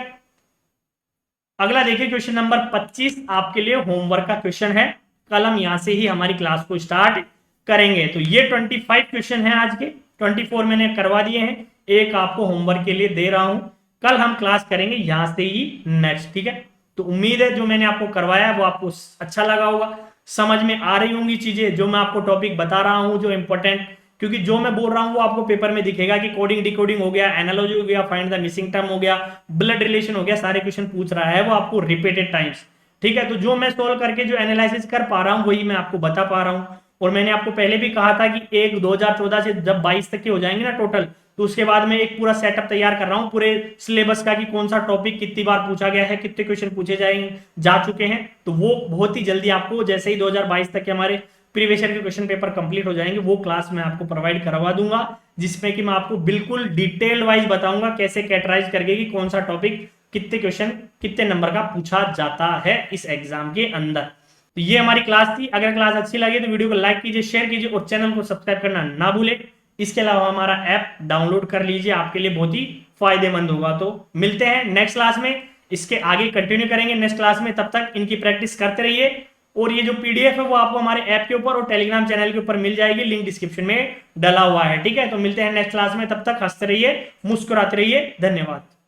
अगला देखिए क्वेश्चन नंबर 25 आपके लिए होमवर्क का क्वेश्चन है। कल हम यहां से ही हमारी क्लास को स्टार्ट करेंगे। तो ये 25 क्वेश्चन है आज के, 24 मैंने करवा दिए हैं, एक आपको होमवर्क के लिए दे रहा हूं। कल हम क्लास करेंगे यहां से ही नेक्स्ट, ठीक है। तो उम्मीद है जो मैंने आपको करवाया वो आपको अच्छा लगा होगा, समझ में आ रही होंगी चीजें, जो मैं आपको टॉपिक बता रहा हूं जो इंपॉर्टेंट, क्योंकि जो मैं बोल रहा हूं वो आपको पेपर में दिखेगा कि कोडिंग डिकोडिंग हो गया, एनालॉजी हो गया, फाइंड द मिसिंग टर्म हो गया, ब्लड रिलेशन हो गया, सारे क्वेश्चन पूछ रहा है वो आपको रिपीटेड टाइम्स, ठीक है। तो जो मैं सोल्व करके जो एनालिसिस कर पा रहा हूं वही मैं आपको बता पा रहा हूं। और मैंने आपको पहले भी कहा था कि एक 2014 से जब 22 तक के हो जाएंगे ना टोटल, तो उसके बाद मैं एक पूरा सेटअप तैयार कर रहा हूं पूरे सिलेबस का कि कौन सा टॉपिक कितनी बार पूछा गया है, कितने क्वेश्चन पूछे जाएंगे जा चुके हैं। तो वो बहुत ही जल्दी आपको जैसे ही 2022 तक के हमारे प्रीवियस ईयर के क्वेश्चन पेपर कंप्लीट हो जाएंगे वो क्लास मैं आपको प्रोवाइड करवा दूंगा, जिसमें कि मैं आपको बिल्कुल डिटेल वाइज बताऊंगा कैसे कैटेगराइज करके कि कौन सा टॉपिक कितने क्वेश्चन कितने नंबर का पूछा जाता है इस एग्जाम के अंदर। तो ये हमारी क्लास थी। अगर क्लास अच्छी लगी तो वीडियो को लाइक कीजिए, शेयर कीजिए और चैनल को सब्सक्राइब करना ना भूलें। इसके अलावा हमारा ऐप डाउनलोड कर लीजिए, आपके लिए बहुत ही फायदेमंद होगा। तो मिलते हैं नेक्स्ट क्लास में, इसके आगे कंटिन्यू करेंगे नेक्स्ट क्लास में। तब तक इनकी प्रैक्टिस करते रहिए। और ये जो पीडीएफ है वो आपको हमारे ऐप के ऊपर और टेलीग्राम चैनल के ऊपर मिल जाएगी, लिंक डिस्क्रिप्शन में डला हुआ है, ठीक है। तो मिलते हैं नेक्स्ट क्लास में, तब तक हंसते रहिए, मुस्कुराते रहिए। धन्यवाद।